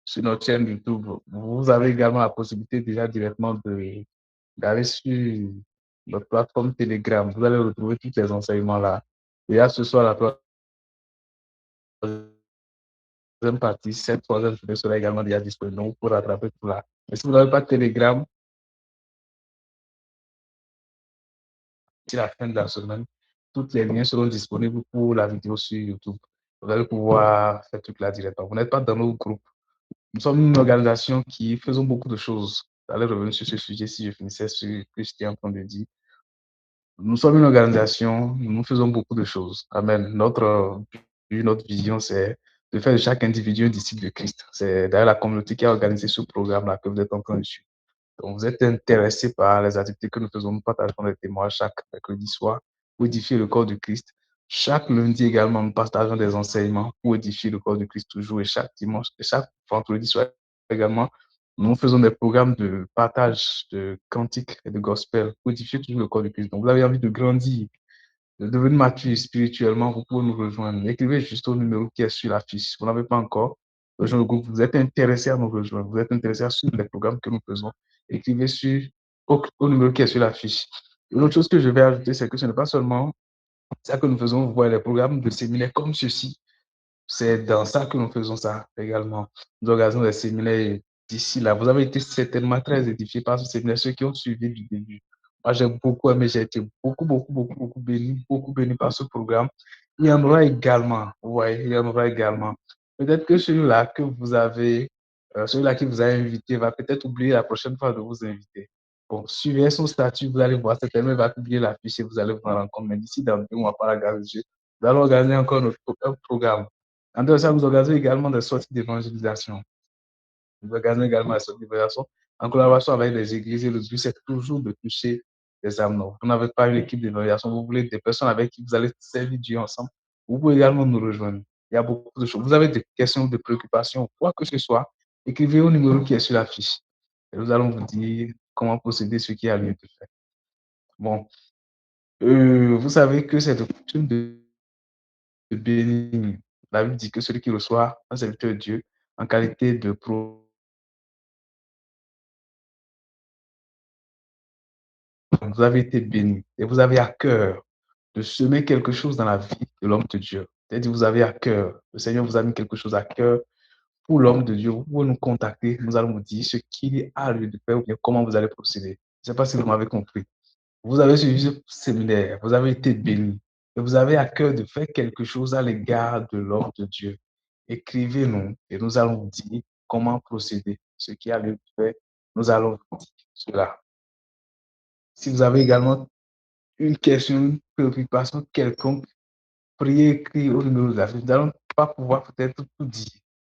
sur notre chaîne YouTube. Vous avez également la possibilité déjà directement d'aller sur notre plateforme Telegram. Vous allez retrouver tous les enseignements là. Déjà ce soir, la troisième partie, cette troisième journée sera également déjà disponible. Donc, pour rattraper tout là. Mais si vous n'avez pas de Telegram, d'ici la fin de la semaine, tous les liens seront disponibles pour la vidéo sur YouTube. Vous allez pouvoir faire tout là directement. Vous n'êtes pas dans nos groupes. Nous sommes une organisation qui faisons beaucoup de choses. J'allais revenir sur ce sujet si je finissais sur ce que j'étais en train de dire. Nous sommes une organisation, nous faisons beaucoup de choses. Amen. Notre vision, c'est de faire de chaque individu un disciple de Christ. C'est d'ailleurs la communauté qui a organisé ce programme-là que vous êtes en train de suivre. Donc, vous êtes intéressé par les activités que nous faisons. Nous partageons des témoignages chaque mercredi soir pour édifier le corps du Christ. Chaque lundi également, nous partageons des enseignements pour édifier le corps du Christ toujours. Et chaque dimanche, et chaque vendredi soir également, nous faisons des programmes de partage de cantiques et de gospel pour édifier toujours le corps du Christ. Donc, vous avez envie de grandir, de devenir mature spirituellement, vous pouvez nous rejoindre. Écrivez juste au numéro qui est sur l'affiche. Vous n'avez pas encore rejoint le groupe, vous êtes intéressé à nous rejoindre, vous êtes intéressé à suivre les programmes que nous faisons. Écrivez au numéro qui est sur l'affiche. Une autre chose que je vais ajouter, c'est que ce n'est pas seulement ça que nous faisons, vous voyez les programmes de séminaires comme ceci. C'est dans ça que nous faisons ça également. Nous organisons des séminaires d'ici là. Vous avez été certainement très édifiés par ce séminaire, ceux qui ont suivi du début. Moi, j'ai beaucoup aimé, j'ai été beaucoup béni par ce programme. Il y en aura également, vous voyez, il y en aura également. Peut-être que celui-là que vous avez, celui-là qui vous a invité va peut-être oublier la prochaine fois de vous inviter. Bon, suivez son statut, vous allez voir, certainement, il va publier la fiche et vous allez vous en rendre compte. Mais d'ici dans 2 mois, par la grâce de Dieu, nous allons organiser encore notre programme. En dehors de ça, nous organisons également des sorties d'évangélisation. Nous organisons également des sorties d'évangélisation en collaboration avec les églises et le but, c'est toujours de toucher les âmes. Vous n'avez pas une équipe d'évangélisation, vous voulez des personnes avec qui vous allez servir Dieu ensemble. Vous pouvez également nous rejoindre. Il y a beaucoup de choses. Vous avez des questions, des préoccupations, quoi que ce soit, écrivez au numéro qui est sur la fiche. Et nous allons vous dire comment procéder, ce qui a lieu de faire. Bon, vous savez que c'est de coutume de bénir. La Bible dit que celui qui reçoit un serviteur de Dieu en qualité de vous avez été béni et vous avez à cœur de semer quelque chose dans la vie de l'homme de Dieu. C'est-à-dire, vous avez à cœur, le Seigneur vous a mis quelque chose à cœur pour l'homme de Dieu. Vous pouvez nous contacter, nous allons vous dire ce qu'il a lieu de faire ou bien comment vous allez procéder. Je ne sais pas si vous m'avez compris. Vous avez suivi ce séminaire, vous avez été béni et vous avez à cœur de faire quelque chose à l'égard de l'homme de Dieu. Écrivez-nous et nous allons vous dire comment procéder. Ce qui a lieu de faire, nous allons vous dire cela. Si vous avez également une question, une préoccupation quelconque, priez, écrire au numéro de la fiche. Nous n'allons pas pouvoir peut-être tout dire.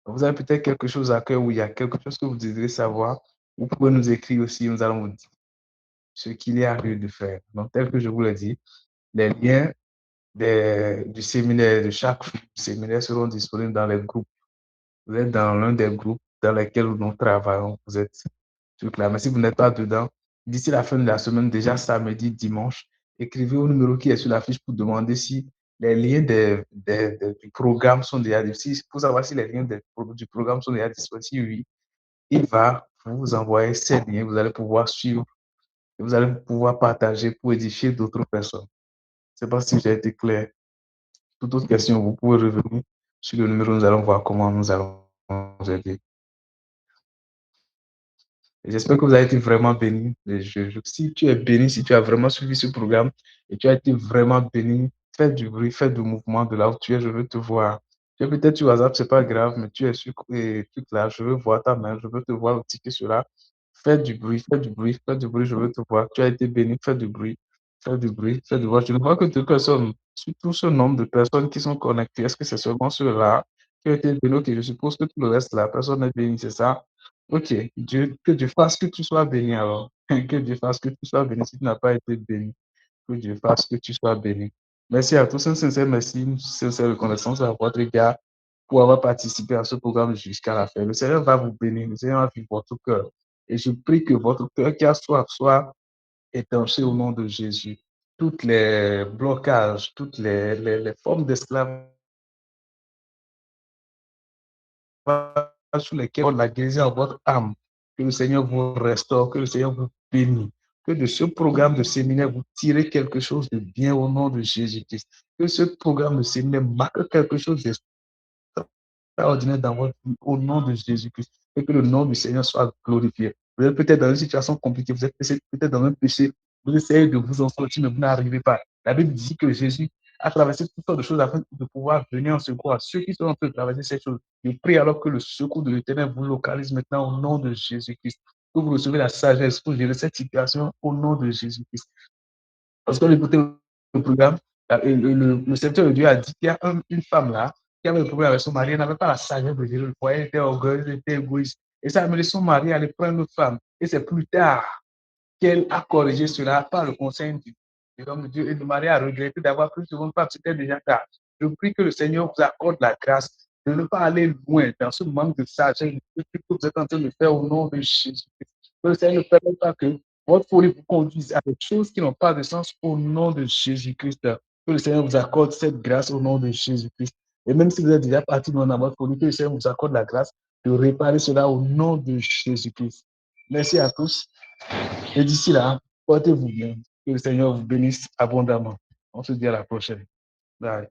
Vous avez peut-être quelque chose à cœur ou il y a quelque chose que vous désirez savoir, vous pouvez nous écrire aussi, nous allons vous dire ce qu'il y a lieu de faire. Donc, tel que je vous l'ai dit, les liens du séminaire, de chaque séminaire seront disponibles dans les groupes. Vous êtes dans l'un des groupes dans lesquels nous travaillons. Vous êtes sur là. Mais si vous n'êtes pas dedans, d'ici la fin de la semaine, déjà samedi, dimanche, écrivez au numéro qui est sur la fiche pour demander si les liens du programme sont déjà disponibles. Pour savoir si les liens du programme sont déjà disponibles. Si oui, il va vous envoyer ces liens. Vous allez pouvoir suivre et vous allez pouvoir partager pour édifier d'autres personnes. Je ne sais pas si j'ai été clair. Toute autre question, vous pouvez revenir sur le numéro. Nous allons voir comment nous allons vous aider. J'espère que vous avez été vraiment béni. Si tu es béni, si tu as vraiment suivi ce programme et tu as été vraiment béni, Fais du bruit, fais du mouvement de là où tu es, je veux te voir. Peut-être tu WhatsApp, c'est pas grave, mais tu es sur et truc là, je veux voir ta main, je veux te voir le ticket sur là. Fais du bruit, fais du bruit, fais du bruit, je veux te voir. Tu as été béni, fais du bruit, fais du bruit, fais du bruit. Je ne vois que deux personnes, sur tout ce nombre de personnes qui sont connectées. Est-ce que c'est seulement ceux-là qui ont été bénis? Ok, je suppose que tout le reste là, personne n'est béni, c'est ça? Ok, Dieu, que Dieu fasse que tu sois béni alors. Que Dieu fasse que tu sois béni si tu n'as pas été béni. Que Dieu fasse que tu sois béni. Merci à tous, un sincère merci, une sincère reconnaissance à votre égard pour avoir participé à ce programme jusqu'à la fin. Le Seigneur va vous bénir, le Seigneur va vivre votre cœur. Et je prie que votre cœur qui a soif soit étanché au nom de Jésus. Toutes les blocages, toutes les formes d'esclavage sur lesquelles la guérison à votre âme, que le Seigneur vous restaure, que le Seigneur vous bénisse. Que de ce programme de séminaire, vous tirez quelque chose de bien au nom de Jésus-Christ. Que ce programme de séminaire marque quelque chose d'extraordinaire dans votre vie au nom de Jésus-Christ. Et que le nom du Seigneur soit glorifié. Vous êtes peut-être dans une situation compliquée, vous êtes peut-être dans un péché, vous essayez de vous en sortir, mais vous n'arrivez pas. La Bible dit que Jésus a traversé toutes sortes de choses afin de pouvoir venir en secours à ceux qui sont en train de traverser ces choses. Je prie alors que le secours de l'Éternel vous localise maintenant au nom de Jésus-Christ. Que vous recevez la sagesse pour gérer cette situation au nom de Jésus-Christ. Parce que écoutez le programme, le serviteur de Dieu a dit qu'il y a une femme là qui avait le problème avec son mari, elle n'avait pas la sagesse de gérer le foyer, elle était orgueilleuse, elle était égoïste. Et ça a amené son mari à aller prendre une autre femme. Et c'est plus tard qu'elle a corrigé cela par le conseil de l'homme de Dieu et le mari a regretté d'avoir pris une seconde femme, c'était déjà tard. Je prie que le Seigneur vous accorde la grâce de ne pas aller loin dans ce manque de sagesse que vous êtes en train de faire au nom de Jésus. Que le Seigneur ne permette pas que votre folie vous conduise à des choses qui n'ont pas de sens au nom de Jésus-Christ. Que le Seigneur vous accorde cette grâce au nom de Jésus-Christ. Et même si vous êtes déjà parti dans votre folie, que le Seigneur vous accorde la grâce de réparer cela au nom de Jésus-Christ. Merci à tous. Et d'ici là, portez-vous bien. Que le Seigneur vous bénisse abondamment. On se dit à la prochaine. Bye.